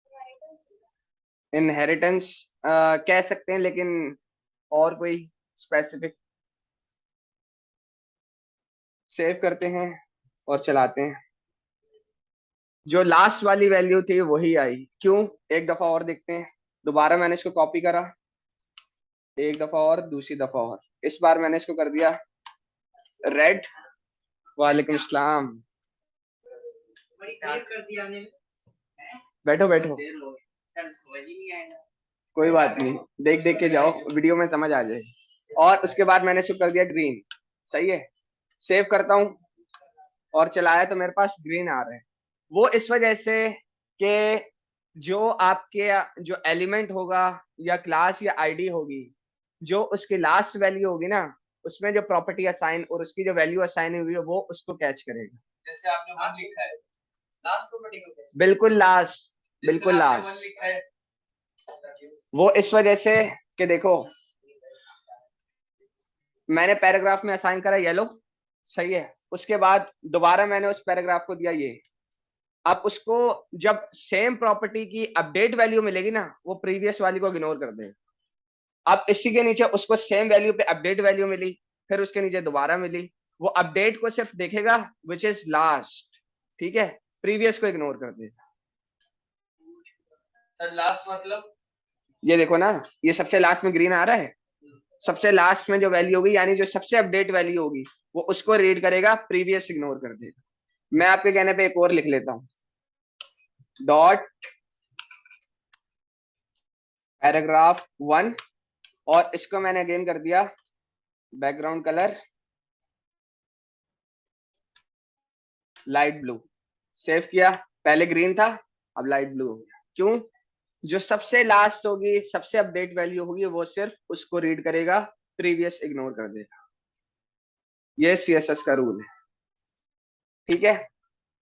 इनहेरिटेंस होगा। इनहेरिटेंस कह सकते हैं, लेकिन और कोई स्पेसिफिक? सेव करते हैं और चलाते हैं। जो लास्ट वाली वैल्यू थी वही आई, क्यों? एक दफा और देखते हैं। दोबारा मैंने इसको कॉपी करा, एक दफा और, दूसरी दफा और, इस बार मैंने इसको कर दिया रेड। वालेकुम सलाम। बड़ी क्लियर कर दिया हमने। बैठो बैठो, सर समझ ही नहीं आएगा। कोई बात नहीं, देख देख के जाओ, वीडियो में समझ आ जाए। और उसके बाद मैंने इसको कर दिया ग्रीन। सही है, सेव करता हूं और चलाया तो मेरे पास ग्रीन आ रहा है। वो इस वजह से कि जो आपके जो एलिमेंट होगा या क्लास या आईडी होगी, जो उसकी लास्ट वैल्यू होगी ना, उसमें जो प्रॉपर्टी असाइन और उसकी जो वैल्यू असाइन हुई है वो उसको कैच करेगा। जैसे आपने 1 लिखा है लास्ट प्रॉपर्टी को कैसे? बिल्कुल लास्ट, बिल्कुल लास्ट। 1 लिखा है वो इस वजह से कि देखो मैंने पैराग्राफ में असाइन करा येलो, सही है, उसके बाद दोबारा मैंने उस पैराग्राफ को दिया ये। अब उसको जब सेम प्रॉपर्टी की अपडेट वैल्यू मिलेगी ना, वो प्रीवियस वाली को इग्नोर कर देगा। अब इसी के नीचे उसको सेम वैल्यू पे अपडेट वैल्यू मिली, फिर उसके नीचे दोबारा मिली, वो अपडेट को सिर्फ देखेगा विच इज लास्ट, ठीक है, प्रीवियस को इग्नोर कर देगा। सर लास्ट मतलब ये देखो ना, ये सबसे लास्ट में ग्रीन आ रहा है, सबसे लास्ट में जो वैल्यू होगी यानी जो सबसे अपडेट वैल्यू होगी वो उसको रीड करेगा, प्रीवियस इग्नोर कर देगा। मैं आपके कहने पे एक और लिख लेता हूं, डॉट पैराग्राफ 1, और इसको मैंने अगेन कर दिया background colour light blue. Save किया, पहले ग्रीन था अब लाइट ब्लू हो गया। क्यों? जो सबसे लास्ट होगी, सबसे अपडेट वैल्यू होगी, वो सिर्फ उसको रीड करेगा, प्रीवियस इग्नोर कर देगा। ये सीएसएस का रूल है। ठीक है,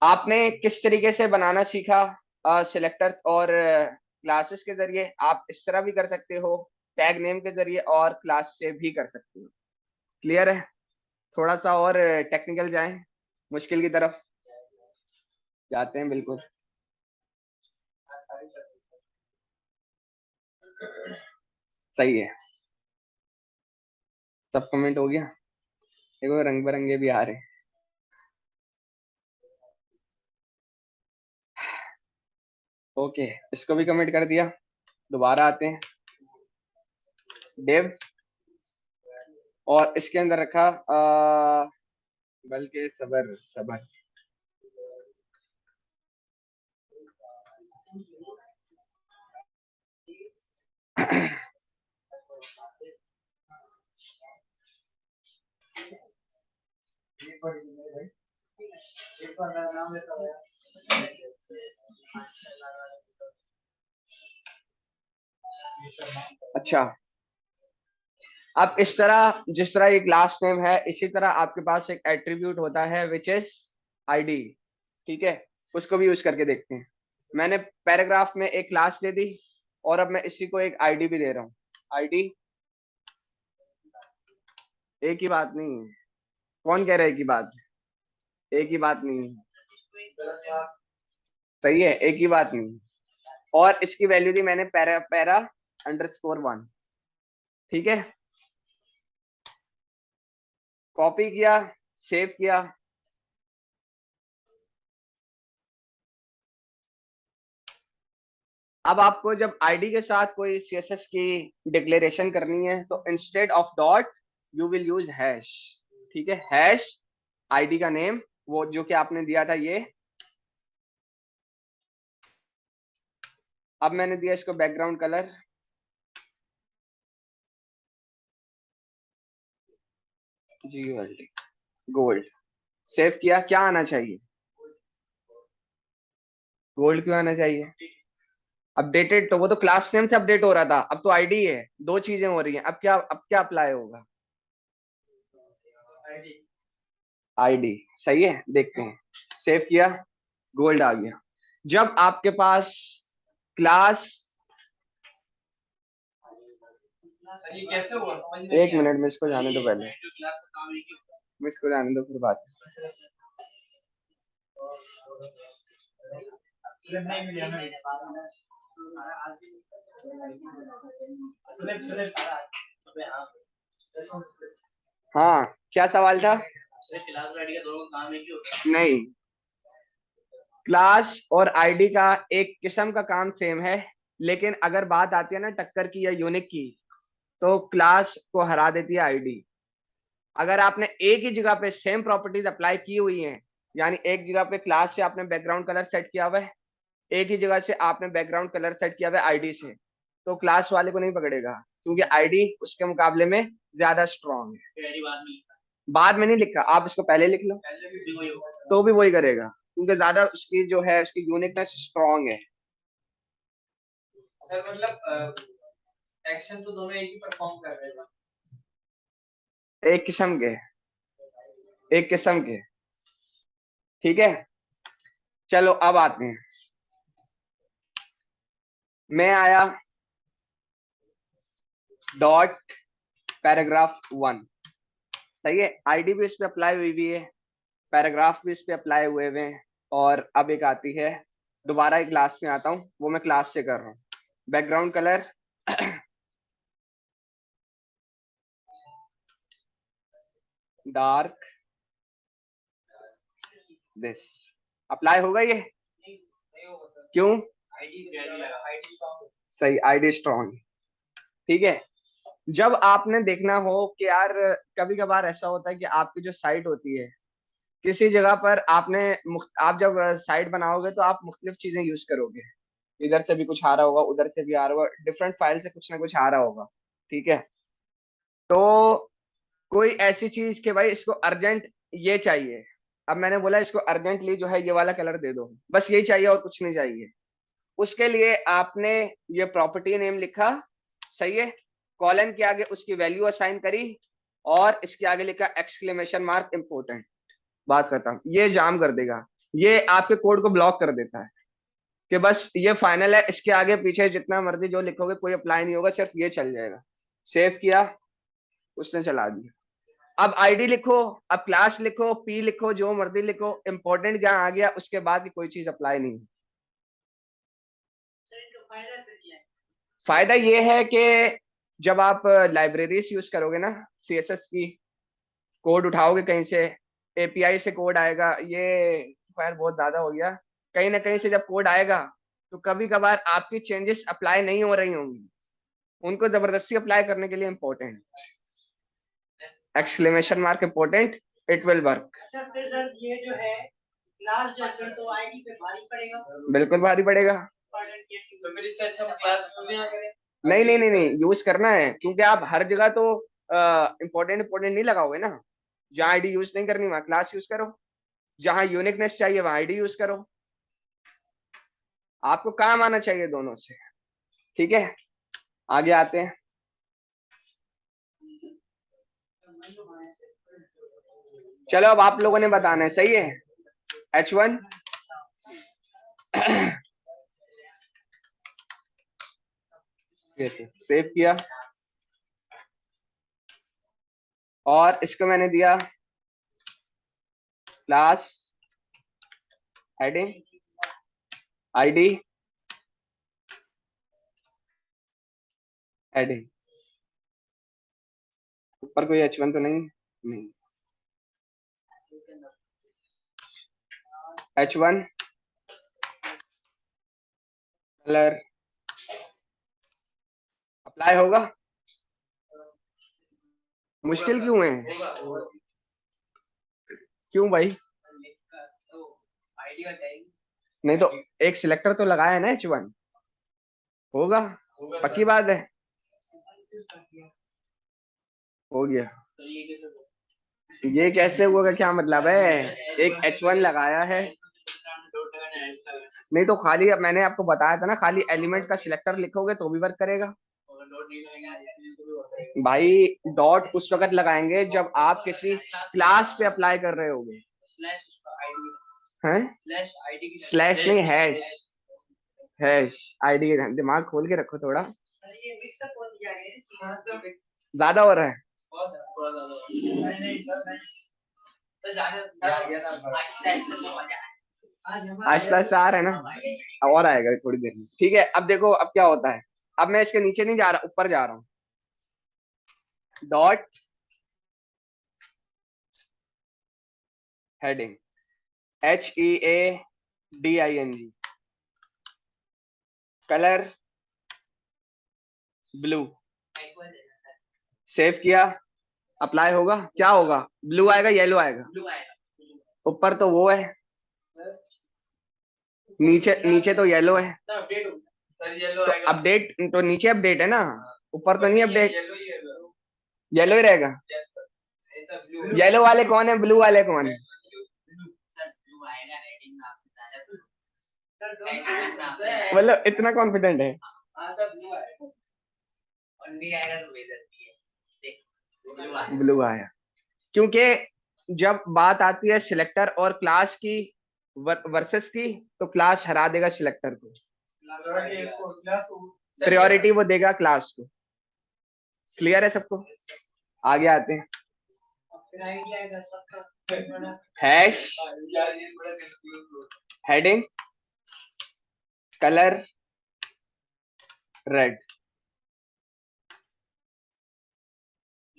आपने किस तरीके से बनाना सीखा सिलेक्टर्स और क्लासेस के जरिए। आप इस तरह भी कर सकते हो, टैग नेम के जरिए, और क्लास से भी कर सकते हो। क्लियर है? थोड़ा सा और टेक्निकल जाएं, मुश्किल की तरफ जाते हैं। बिल्कुल सही है, सब कमेंट हो गया। देखो रंग बिरंगे भी आ रहे हैं। ओके, इसको भी कमेंट कर दिया। दोबारा आते हैं, डेव, और इसके अंदर रखा बल्कि सबर सबर। अच्छा, अब इस तरह जिस तरह ये क्लास नेम है, इसी तरह आपके पास एक एट्रीब्यूट होता है विच इज आईडी। ठीक है, उसको भी यूज करके देखते हैं। मैंने पैराग्राफ में एक क्लास दे दी और अब मैं इसी को एक आईडी भी दे रहा हूँ। आईडी एक ही बात नहीं है। कौन कह रहा है एक ही बात? एक ही बात नहीं है। सही है, एक ही बात नहीं। और इसकी वैल्यू दी मैंने पैरा अंडरस्कोर 1। ठीक है, कॉपी किया, सेव किया। अब आपको जब आईडी के साथ कोई सीएसएस की डिक्लेरेशन करनी है तो instead of dot U will use hash. ठीक है, हैश आईडी का नेम वो जो कि आपने दिया था ये। अब मैंने दिया इसको बैकग्राउंड कलर गोल्ड। सेव किया, क्या आना चाहिए? गोल्ड क्यों आना चाहिए? अपडेटेड तो वो तो क्लास नेम से अपडेट हो रहा था, अब तो आईडी है, दो चीजें हो रही हैं। अब क्या अप्लाई होगा? आईडी। सही है, देखते हैं। सेव किया, गोल्ड आ गया। जब आपके पास क्लास, ये कैसे हुआ समझ में एक मिनट में इसको जाने दो, पहले मैं इसको जाने दो फिर बात। हाँ, क्या सवाल था? नहीं, क्लास और आईडी का एक किस्म का काम सेम है, लेकिन अगर बात आती है ना टक्कर की या यूनिक की, तो क्लास को हरा देती है आईडी। अगर आपने एक ही जगह पे सेम प्रॉपर्टीज अप्लाई की हुई हैं, यानी एक जगह पे क्लास से आपने बैकग्राउंड कलर सेट किया हुआ है, एक ही जगह से आपने बैकग्राउंड कलर सेट किया हुआ है आईडी से, तो क्लास वाले को नहीं पकड़ेगा, क्योंकि आईडी उसके मुकाबले में ज्यादा स्ट्रॉन्ग है। बाद में नहीं लिखा, आप इसको पहले लिख लो तो भी वही करेगा, क्योंकि ज्यादा उसकी जो है उसकी यूनिकनेस स्ट्रॉन्ग है। सर मतलब एक्शन तो दोनों एक ही परफॉर्म कर रहे हैं। एक किस्म के, एक किस्म के। ठीक है, चलो अब आते हैं। मैं आया डॉट पैराग्राफ 1। सही है, आईडी भी इस पे अप्लाई हुई हुई है, पैराग्राफ भी इस पे अप्लाई हुए हुए हैं। और अब एक आती है, दोबारा एक क्लास में आता हूँ, वो मैं क्लास से कर रहा हूँ। Background colour dark this. Apply होगा ये? क्यों? सही, आईडी स्ट्रॉन्ग। ठीक है, जब आपने देखना हो कि यार कभी कभार ऐसा होता है कि आपकी जो साइट होती है, किसी जगह पर आप जब साइट बनाओगे तो आप मुख्तलिफ चीजें यूज करोगे। इधर से भी कुछ आ रहा होगा, उधर से भी आ रहा होगा, डिफरेंट फाइल से कुछ ना कुछ आ रहा होगा। ठीक है, तो कोई ऐसी चीज कि भाई इसको अर्जेंट ये चाहिए, अब मैंने बोला इसको अर्जेंटली जो है ये वाला कलर दे दो, बस यही चाहिए और कुछ नहीं चाहिए। उसके लिए आपने ये प्रॉपर्टी नेम लिखा, सही है, कॉलन के आगे उसकी वैल्यू असाइन करी और इसके आगे लिखा एक्सक्लेमेशन मार्क इंपोर्टेंट। बात करता हूँ, ये जाम कर देगा, ये आपके कोड को ब्लॉक कर देता है कि बस ये फाइनल है, इसके आगे पीछे जितना मर्जी जो लिखोगे कोई अप्लाई नहीं होगा, सिर्फ ये चल जाएगा। सेव किया, उसने चला दिया। अब आईडी लिखो, अब क्लास लिखो, पी लिखो, जो मर्जी लिखो, इंपॉर्टेंट जहां आ गया उसके बाद की कोई चीज अप्लाई नहीं। फायदा ये है कि जब आप लाइब्रेरीज यूज करोगे ना, सीएसएस की कोड उठाओगे कहीं से, एपीआई से कोड आएगा, ये खैर बहुत ज्यादा हो गया, कहीं ना कहीं से जब कोड आएगा तो कभी कभार आपकी चेंजेस अप्लाई नहीं हो रही होंगी, उनको जबरदस्ती अप्लाई करने के लिए important exclamation mark important, it will work. अच्छा फिर सर ये जो है क्लास जॉइन तो आईडी पे भारी पड़ेगा। बिल्कुल भारी पड़ेगा। तो फिर इससे अच्छा क्लास में आ करें। नहीं नहीं नहीं नहीं, यूज करना है, क्योंकि आप हर जगह तो इम्पोर्टेंट नहीं लगाओगे ना। जहाँ आईडी यूज नहीं करनी वहां क्लास यूज करो, जहाँ यूनिकनेस चाहिए वहां आईडी यूज करो। आपको काम आना चाहिए दोनों से। ठीक है, आगे आते हैं। चलो अब आप लोगों ने बताना है, सही है। H1 सेव किया, और इसको मैंने दिया क्लास हेडिंग आईडी हेडिंग। ऊपर कोई H1 तो नहीं। H1 कलर अप्लाई होगा। मुश्किल क्यों है, क्यों भाई? नहीं तो एक सिलेक्टर तो लगाया है ना H1, होगा, पक्की बात है। हो गया। ये कैसे हुआ, क्या मतलब है? एक H1 लगाया है, नहीं तो खाली, अब मैंने आपको बताया था ना, खाली एलिमेंट का सिलेक्टर लिखोगे तो भी वर्क करेगा भाई। डॉट उस वक्त लगाएंगे जब आप किसी क्लास पे अप्लाई कर रहे होगे। हैं? स्लैश नहीं, हैश। Hash ID. दिमाग खोल के रखो थोड़ा, ज्यादा हो रहा है। आहिस्ता आहिस्ता आ रहा है ना, और आएगा थोड़ी देर में। ठीक है, अब देखो अब क्या होता है। अब मैं इसके नीचे नहीं जा रहा, ऊपर जा रहा हूँ। Dot heading HEADING, colour blue. Save किया, अप्लाई होगा, क्या होगा? ब्लू आएगा, येलो आएगा? ऊपर तो वो है, नीचे नीचे तो येलो है। तो अपडेट तो नीचे अपडेट है ना, ऊपर तो नहीं अपडेट। येलो ही रहेगा। येलो वाले कौन है, ब्लू वाले कौन है? मतलब इतना कॉन्फिडेंट है? ब्लू आया, क्योंकि जब बात आती है सिलेक्टर और क्लास की वर्सेस की, तो क्लास हरा देगा सिलेक्टर को, प्रायोरिटी वो देगा क्लास को। क्लियर है सबको? आगे आते हैं। Hash heading colour red.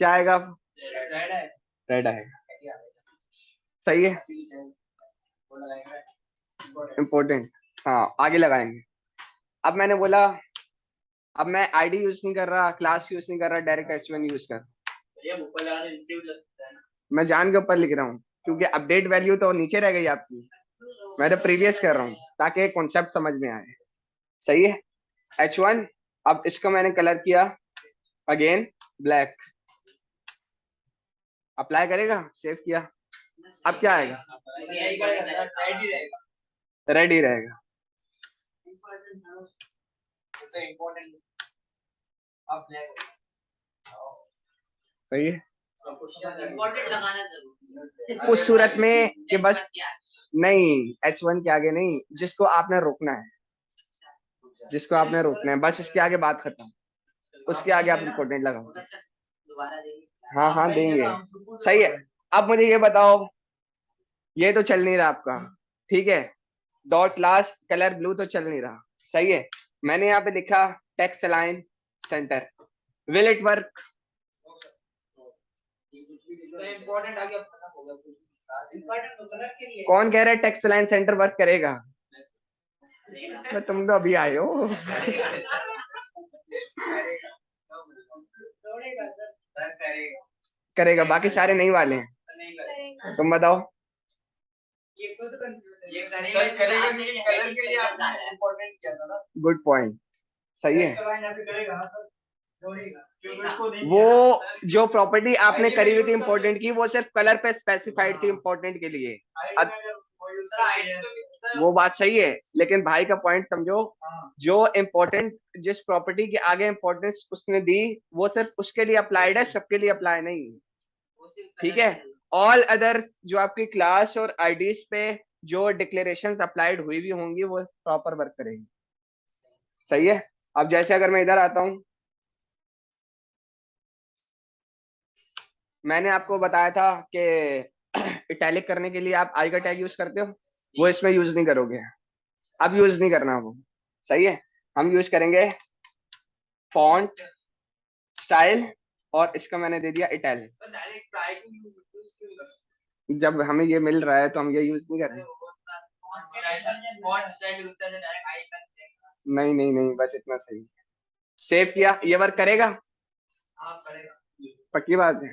क्या आएगा? रेड आएगा, सही है, इम्पोर्टेंट। हाँ, आगे लगाएंगे। अब मैंने बोला, अब मैं आईडी यूज नहीं कर रहा, क्लास यूज नहीं कर रहा, डायरेक्ट H1 यूज कर। मैं जान के ऊपर लिख रहा हूँ, क्योंकि अपडेट वैल्यू तो नीचे रह गई आपकी। मैं तो प्रीवियस कर रहा हूँ ताकि कॉन्सेप्ट समझ में आए। सही है, H1। अब इसको मैंने कलर किया अगेन ब्लैक। अप्लाई करेगा, सेव किया। अब क्या आएगा? रेडी रहेगा। सही है, उस सूरत में कि बस नहीं, H1 के आगे नहीं, जिसको आपने रोकना है, जिसको आपने रोकना है, बस इसके आगे बात खत्म। उसके आगे आप इम्पोर्टेंट लगाओ। हाँ हाँ देंगे, सही है। अब मुझे ये बताओ, ये तो चल नहीं रहा आपका, ठीक है। डॉट लास्ट कलर ब्लू तो चल नहीं रहा, सही है। मैंने यहाँ पे लिखा text align centre, will it work? कौन कह रहा है टेक्स्ट अलाइन सेंटर वर्क करेगा? तो तुम तो अभी आए हो। करेगा, बाकी सारे नहीं वाले हैं। तुम बताओ। गुड पॉइंट, सही है। करेगा ना सर, वो जो प्रॉपर्टी आपने करी हुई थी इम्पोर्टेंट की, वो सिर्फ कलर पे स्पेसिफाइड थी इम्पोर्टेंट के लिए। वो बात सही है, लेकिन भाई का पॉइंट समझो। जो इम्पोर्टेंट, जिस प्रॉपर्टी के आगे इम्पोर्टेंस उसने दी, वो सिर्फ उसके लिए अप्लाइड है, सबके लिए अप्लाई नहीं। ठीक है। ऑल अदर जो आपकी क्लास और आईडीज पे जो डिक्लेरेशंस अप्लाइड हुई भी होंगी, वो प्रॉपर वर्क करेंगी। सही है। अब जैसे अगर मैं इधर आता हूं, मैंने आपको बताया था कि इटैलिक करने के लिए आप आई का टैग यूज करते हो, वो इसमें यूज नहीं करोगे। अब यूज नहीं करना वो। सही है। हम यूज करेंगे फॉन्ट स्टाइल, और इसका मैंने दे दिया इटैलिक। जब हमें ये मिल रहा है तो हम ये यूज नहीं कर रहे। नहीं नहीं नहीं, बस इतना सही। सेव किया, ये वर्क करेगा। पक्की बात है।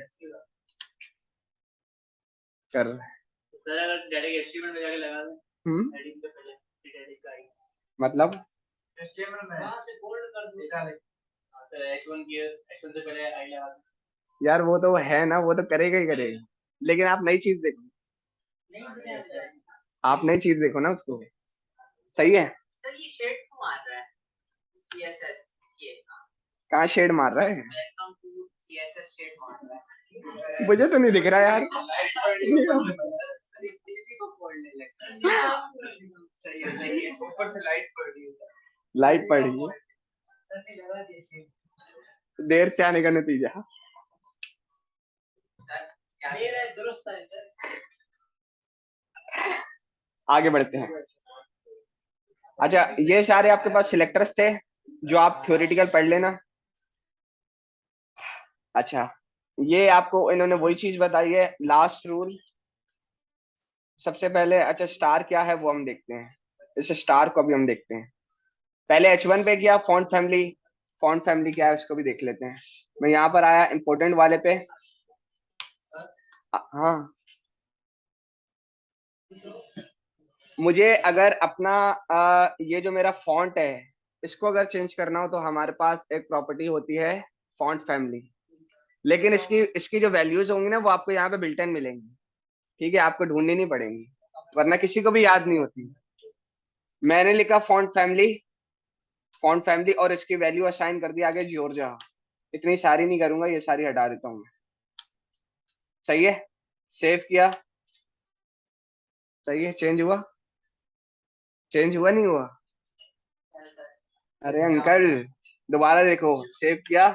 कर रहा है। मतलब यार वो तो है ना, वो तो करेगा ही करेगा, लेकिन आप नई चीज देखो। आप नई चीज देखो ना उसको। सही है। सर ये शेड क्यों मार रहा है? सीएसएस ये कहाँ शेड मार रहा है? वेलकम टू सीएसएस शेड मार रहा है। मुझे तो नहीं दिख रहा यार। टीवी को फोड़ने लगता है। सही है, सही है। ऊपर से लाइट पड़ रही है। लाइट पड़ रही है, सर ने लगा दिया शेड। देर से आने का नतीजा। सर क्या मेरा दुरुस्त है सर। आगे बढ़ते हैं। अच्छा, ये सारे आपके पास सिलेक्टर्स थे जो आप थ्योरेटिकल पढ़ लेना। अच्छा, ये आपको इन्होंने वही चीज बताई है, लास्ट रूल। सबसे पहले अच्छा स्टार क्या है वो हम देखते हैं। इस स्टार को भी हम देखते हैं। पहले H1 पे किया फॉन्ट फैमिली। फॉन्ट फैमिली क्या है उसको भी देख लेते हैं। मैं यहाँ पर आया इंपोर्टेंट वाले पे। हाँ, मुझे अगर अपना ये जो मेरा फॉन्ट है, इसको अगर चेंज करना हो तो हमारे पास एक प्रॉपर्टी होती है फॉन्ट फैमिली। लेकिन इसकी इसकी जो वैल्यूज होंगी ना, वो आपको यहाँ पे बिल्ट इन मिलेंगी। ठीक है, आपको ढूंढनी नहीं पड़ेंगी, वरना किसी को भी याद नहीं होती। मैंने लिखा फॉन्ट फैमिली, फॉन्ट फैमिली, और इसकी वैल्यू असाइन कर दी आगे जॉर्जिया। इतनी सारी नहीं करूंगा, ये सारी हटा देता हूँ। सही है। सेव किया। सही है। चेंज हुआ? चेंज हुआ नहीं हुआ? अरे अंकल, दोबारा देखो। सेव किया,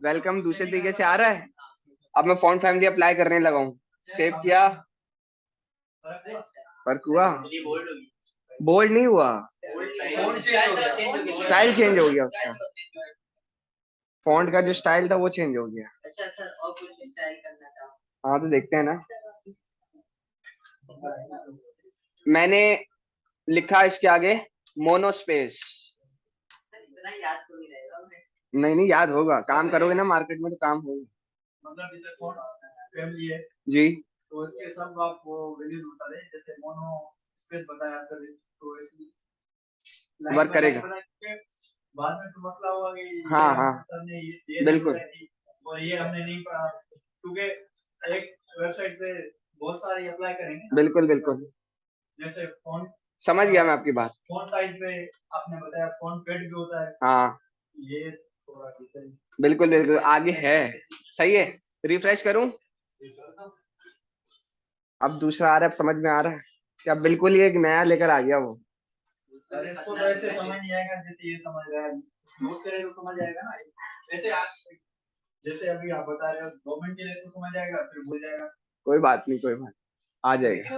वेलकम दूसरे तरीके से आ रहा है। अब मैं फॉन्ट फैमिली अप्लाई करने लगा हूँ। सेव किया, फर्क हुआ? बोल्ड नहीं हुआ, स्टाइल चेंज हो गया उसका। फॉन्ट का जो स्टाइल था वो चेंज हो गया। अच्छा सर, और कुछ स्टाइल करना था? हाँ तो देखते हैं ना। मैंने लिखा इसके आगे मोनोस्पेस। इतना याद तो नहीं रहेगा उन्हें। नहीं नहीं, याद होगा, काम करोगे ना मार्केट में तो काम होगा। मतलब जैसे फॉन्ट फैमिली है जी, तो इसके सब आपको वैल्यूज बता दें, जैसे मोनो स्पेस बताया आपका, तो इसकी वर्क करेगा। बाद में तो मसला हुआ कि हाँ हाँ, सर ने ये बिल्कुल और ये हमने नहीं पढ़ा, क्योंकि एक वेबसाइट पे बहुत सारी अप्लाई करेंगे। बिल्कुल बिल्कुल, जैसे फॉन्ट समझ गया मैं आपकी बात। फॉन्ट साइज पे आपने बताया फॉन्ट पेड भी होता है। हाँ ये थोड़ा डिफरेंट। बिल्कुल बिल्कुल, आगे है। सही है। रिफ्रेश करूं? अब दूसरा आ रहा है, अब समझ में आ रहा है क्या? बिल्कुल ही एक नया लेकर आ गया वो। सर इसको तो ऐसे समझ नहीं आएगा जैसे ये समझ रहा है, नोट करे तो समझ आएगा ना। जैसे जैसे अभी आप बता रहे हो गवर्नमेंट के लिए तो समझ आएगा, फिर भूल जाएगा। कोई बात नहीं, कोई बात, आ जाएगा।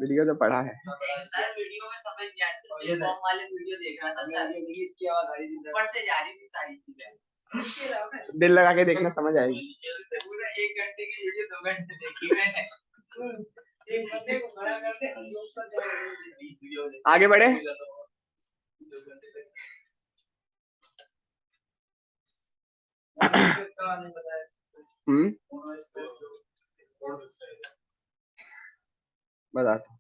वीडियो तो पढ़ा है। सर वीडियो में समझ नहीं आता, ये फॉर्म वाले वीडियो देख रहा था सर, इसकी आवाज आ रही थी सर, ऊपर से जा रही थी सारी चीजें। दिल लगा के देखना, समझ आएगी। पूरा 1 घंटे की वीडियो 2 घंटे देखी मैंने। एक बंदे को खड़ा करते हम लोग सब आगे बढ़े। बताता हूँ।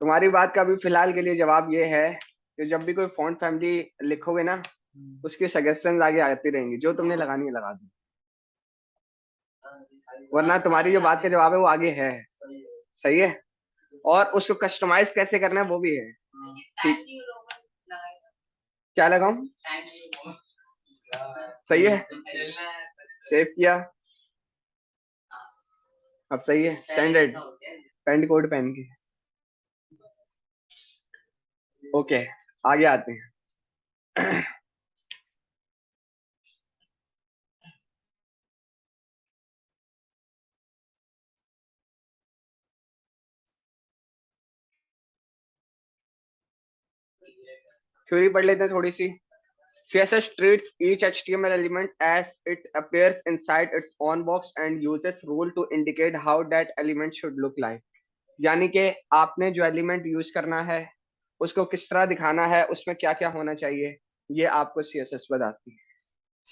तुम्हारी बात का अभी फिलहाल के लिए जवाब ये है कि जब भी कोई फॉन्ट फैमिली लिखोगे ना, उसकी सजेशंस आगे आती रहेंगी, जो तुमने लगानी है लगा दो, वरना तुम्हारी जो बात का जवाब है वो आगे है। सही है। और उसको कस्टमाइज कैसे करना है वो भी है। ठीक, क्या लगाऊं? सही है, सेव किया, अब सही है। स्टैंडर्ड पेंट कोड पहन के। ओके, आगे आते हैं। थ्योरी पढ़ लेते हैं थोड़ी सी। CSS treats each HTML element as it appears inside its own box and uses rule to indicate how that element should look like. यानी कि आपने जो एलिमेंट यूज करना है उसको किस तरह दिखाना है, उसमें क्या क्या होना चाहिए, ये आपको CSS बताती है।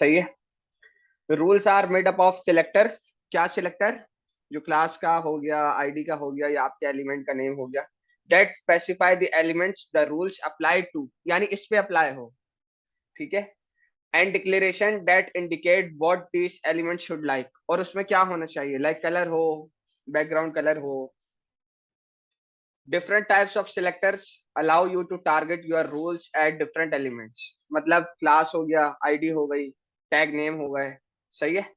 सही है। Rules are made up of selectors. क्या सिलेक्टर? जो क्लास का हो गया, आईडी का हो गया, या आपके एलिमेंट का नेम हो गया। That specify the elements the rules apply to, यानी इस पे अप्लाई हो। ठीक है। And declaration that indicate what this element should like, और उसमें क्या होना चाहिए, लाइक कलर हो, बैकग्राउंड कलर हो। Different types of selectors allow you to target your rules at different elements. मतलब क्लास हो गया, आईडी हो गई, टैग नेम हो गए। सही है।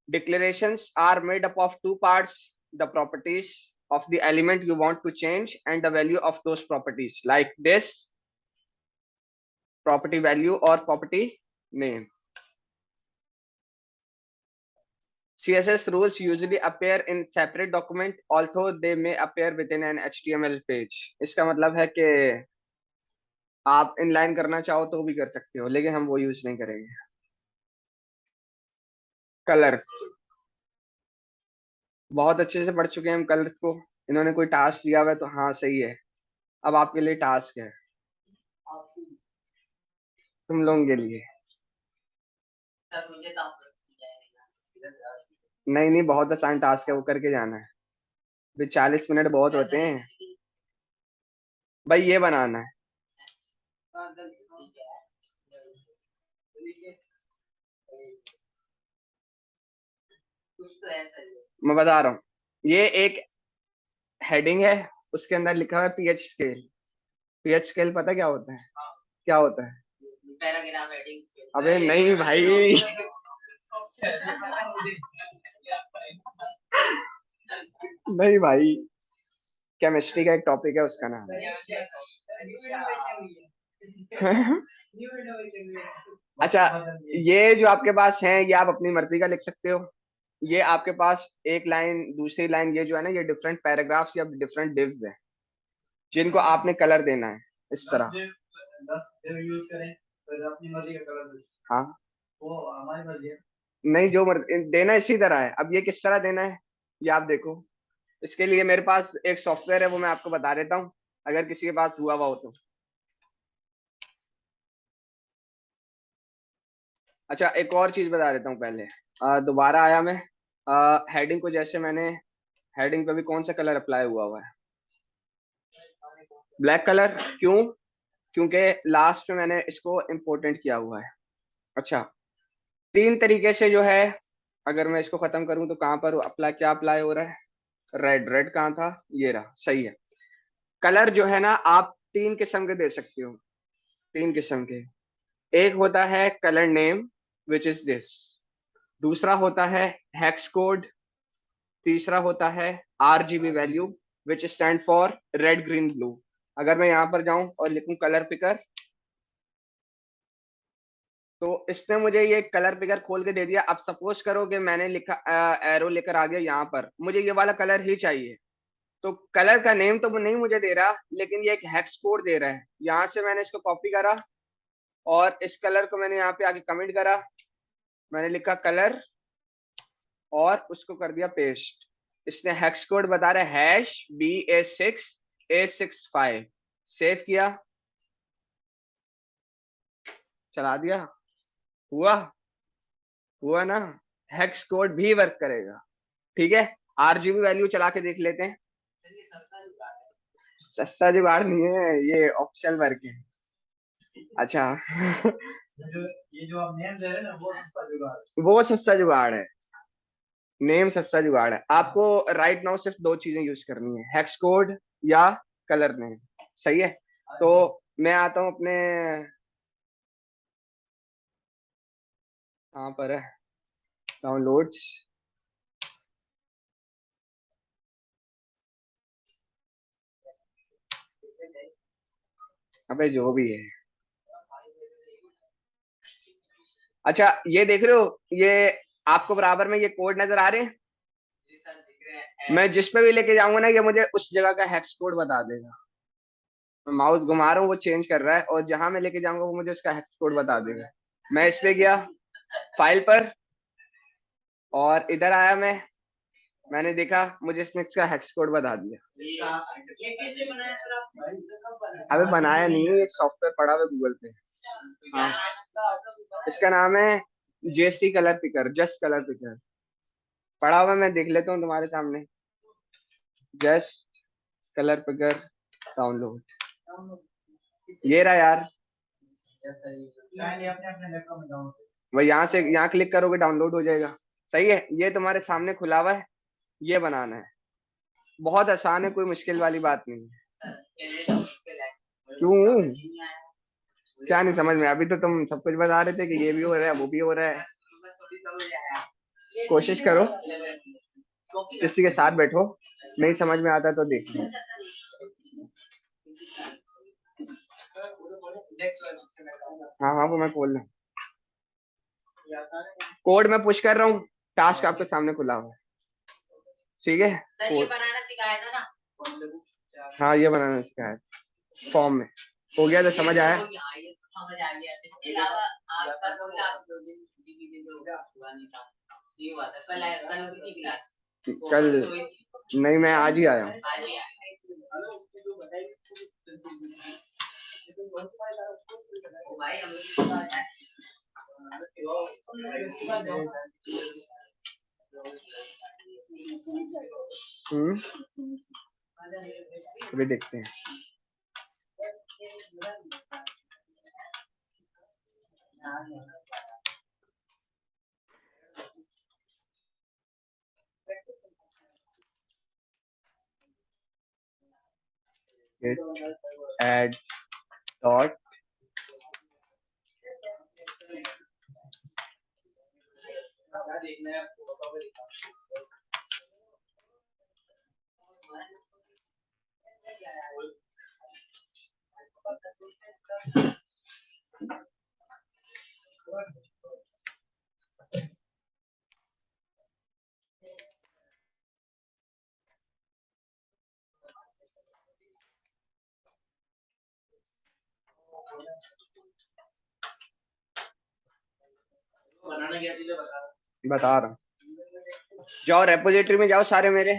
Declarations are made up of two parts: the properties of the element you want to change and the value of those properties, like this property value or property name. CSS rules usually appear in separate document, although they may appear within an HTML page. इसका मतलब है कि आप inline करना चाहो तो भी कर सकते हो, लेकिन हम वो यूज नहीं करेंगे। कलर्स बहुत अच्छे से पढ़ चुके हैं हम कलर्स को। इन्होंने कोई टास्क दिया हुआ है तो हाँ सही है। अब आपके लिए टास्क है, तुम लोगों के लिए। नहीं नहीं, बहुत आसान टास्क है, वो करके जाना है। फिर 40 मिनट बहुत होते हैं भाई। ये बनाना है। मैं बता रहा हूँ, ये एक हेडिंग है, उसके अंदर लिखा हुआ है पीएच स्केल। पीएच स्केल पता क्या होता है? क्या होता है? Paragraph heading scale. अबे नहीं भाई। नहीं भाई, केमिस्ट्री का एक टॉपिक है, उसका नाम है। अच्छा, ये जो आपके पास है ये आप अपनी मर्जी का लिख सकते हो। ये आपके पास एक लाइन, दूसरी लाइन, ये जो है ना, ये डिफरेंट पैराग्राफ्स या डिफरेंट डिव्स है जिनको आपने कलर देना है इस तरह। 10 div यूज करें तो अपनी मर्जी का कलर। हाँ, वो हमारी मर्जी है। नहीं, जो मर्जी देना इसी तरह है। अब ये किस तरह देना है ये आप देखो। इसके लिए मेरे पास एक सॉफ्टवेयर है, वो मैं आपको बता देता हूँ, अगर किसी के पास हुआ हुआ हो तो। अच्छा, एक और चीज बता देता हूँ पहले। दोबारा आया मैं। हेडिंग को जैसे मैंने, हेडिंग पे भी कौन सा कलर अप्लाई हुआ हुआ है? Black colour. क्यों? क्योंकि लास्ट में मैंने इसको इम्पोर्टेंट किया हुआ है। अच्छा, 3 तरीके से जो है, अगर मैं इसको खत्म करूं तो कहाँ पर अप्लाई, क्या अप्लाई हो रहा है? रेड। रेड कहाँ था? ये रहा। सही है। कलर जो है ना, आप 3 किस्म के दे सकते हो। 3 किस्म के। एक होता है colour name, which is this. दूसरा होता है हेक्स कोड। तीसरा होता है RGB value, which stand for red green blue. अगर मैं यहाँ पर जाऊं और लिखूं कलर पिकर, तो इसने मुझे ये कलर पिकर खोल के दे दिया। अब सपोज करो कि मैंने लिखा, एरो लेकर आ गया यहाँ पर, मुझे ये वाला कलर ही चाहिए। तो कलर का नेम तो वो नहीं मुझे दे रहा, लेकिन ये एक हेक्स कोड दे रहा है। यहाँ से मैंने इसको कॉपी करा और इस कलर को मैंने यहाँ पे आगे कमेंट करा। मैंने लिखा कलर और उसको कर दिया पेस्ट। इसने हेक्स कोड बता रहा है BA6A65। सेव किया, चला दिया। हुआ? हुआ ना? हेक्स कोड भी वर्क करेगा। ठीक है। RGB वैल्यू चला के देख लेते हैं। सस्ता जुगाड़ नहीं है, ये ऑप्शनल वर्क है। अच्छा। ये जो आप नेम दे रहे हैं ना, वो सस्ता जुगाड़ वो सस्ता जुगाड़ है, नेम सस्ता जुगाड़ है। आपको राइट नाउ सिर्फ दो चीजें यूज करनी है, हेक्स कोड या कलर नेम। सही है। तो मैं आता हूँ अपने, कहाँ पर है, डाउनलोड्स। अबे जो भी है। अच्छा ये देख रहे हो, ये आपको बराबर में ये कोड नजर आ रहे हैं। मैं जिस पे भी लेके जाऊंगा ना, ये मुझे उस जगह का हेक्स कोड बता देगा। मैं माउस घुमा रहा हूँ, वो चेंज कर रहा है, और जहां मैं लेके जाऊंगा वो मुझे उसका हेक्स कोड बता देगा। मैं इस पे गया फाइल पर, और इधर आया मैंने देखा मुझे इसने इसका हेक्स कोड बता दिया। ये कैसे बनाया सर आपने? अबे बनाया नहीं है, एक सॉफ्टवेयर पड़ा हुआ है गूगल पे। हाँ, इसका नाम है JC colour picker, just colour picker. पड़ा हुआ है, मैं देख लेता हूँ तुम्हारे सामने। जस्ट कलर पिकर डाउनलोड, ये रहा यार। अपने अपने लैपटॉप में डाउनलोड। वह यहाँ से, यहाँ क्लिक करोगे डाउनलोड हो जाएगा। सही है, ये तुम्हारे सामने खुला हुआ है, ये बनाना है। बहुत आसान है, कोई मुश्किल वाली बात नहीं है। क्यों, क्या नहीं समझ में? अभी तो तुम सब कुछ बता रहे थे कि ये भी हो रहा है, वो भी हो रहा है। कोशिश करो, किसी के साथ बैठो, नहीं समझ में आता तो देख लो। हाँ हाँ, वो मैं खोल रहा हूँ, कोड मैं पुश कर रहा हूँ, टास्क आपके सामने खुला हुआ है। ठीक है, ये बनाना सिखाया था ना। हाँ ये बनाना सिखाया फॉर्म में। हो गया तो समझ आया। समझ आ गया। इसके अलावा आप सर बोले आप दो दिन हो गया हुआ नहीं था। ये हुआ था कल कल हुई थी क्लास। कल नहीं, मैं आज ही आया हूँ। आज ही आया। ओ भाई हम लोग अभी देखते हैं। add dot बनाना क्या चीज़ है बता रहा हूँ। जाओ रेपोजिटरी में जाओ सारे मेरे,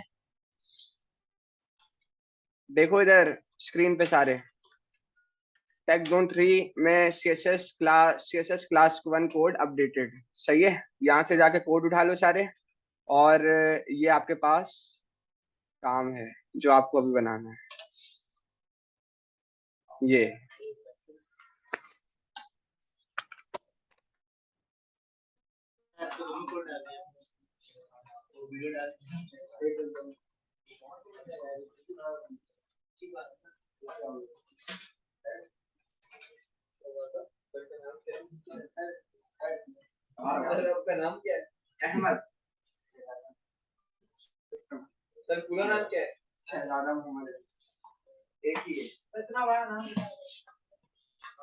देखो इधर स्क्रीन पे सारे। टेक जोन 3 में CSS क्लास 1 कोड अपडेटेड। सही है, यहाँ से जाके कोड उठा लो सारे, और ये आपके पास काम है जो आपको अभी बनाना है। ये वीडियो डाल आपका नाम क्या है? अहमद। सर पूरा नाम क्या है? शहजादा मोहम्मद। एक ही है, इतना बड़ा नाम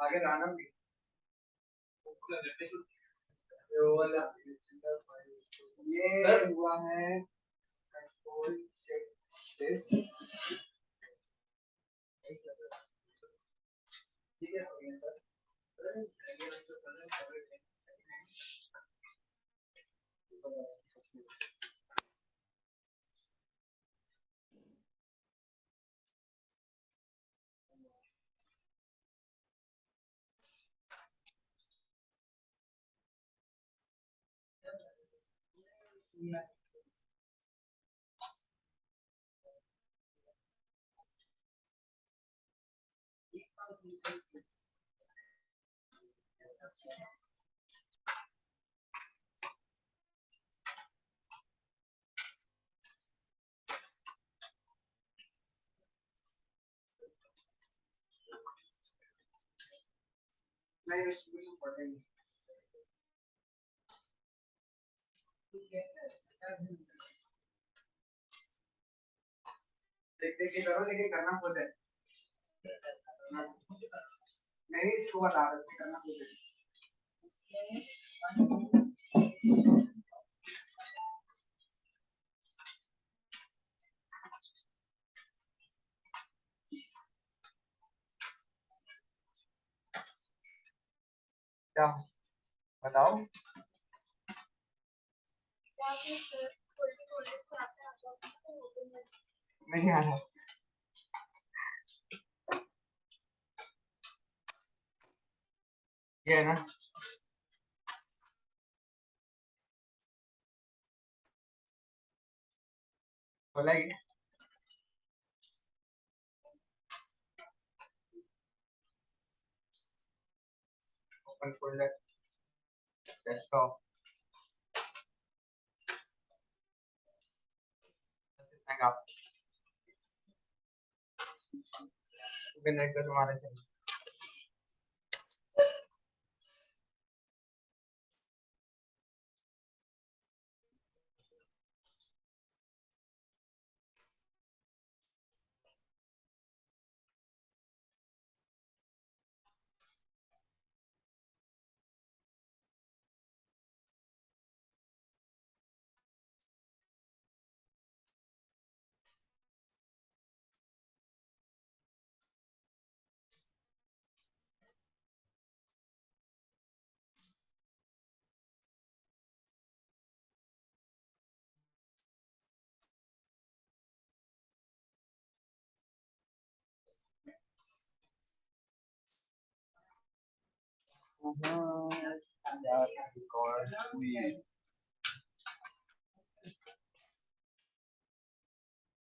आगे राना भी। ये हुआ है ठीक है सर। नहीं उसमें पड़ता ही देख देख के करो लेकिन करना खुद है नहीं इसको बता रहा है करना खुद है क्या बताओ नहीं आ रहा ये है ना बोला ये ओपन फोल्डर डेस्कटॉप आप नेट का तुम्हारे से यार रिकॉर्ड हुई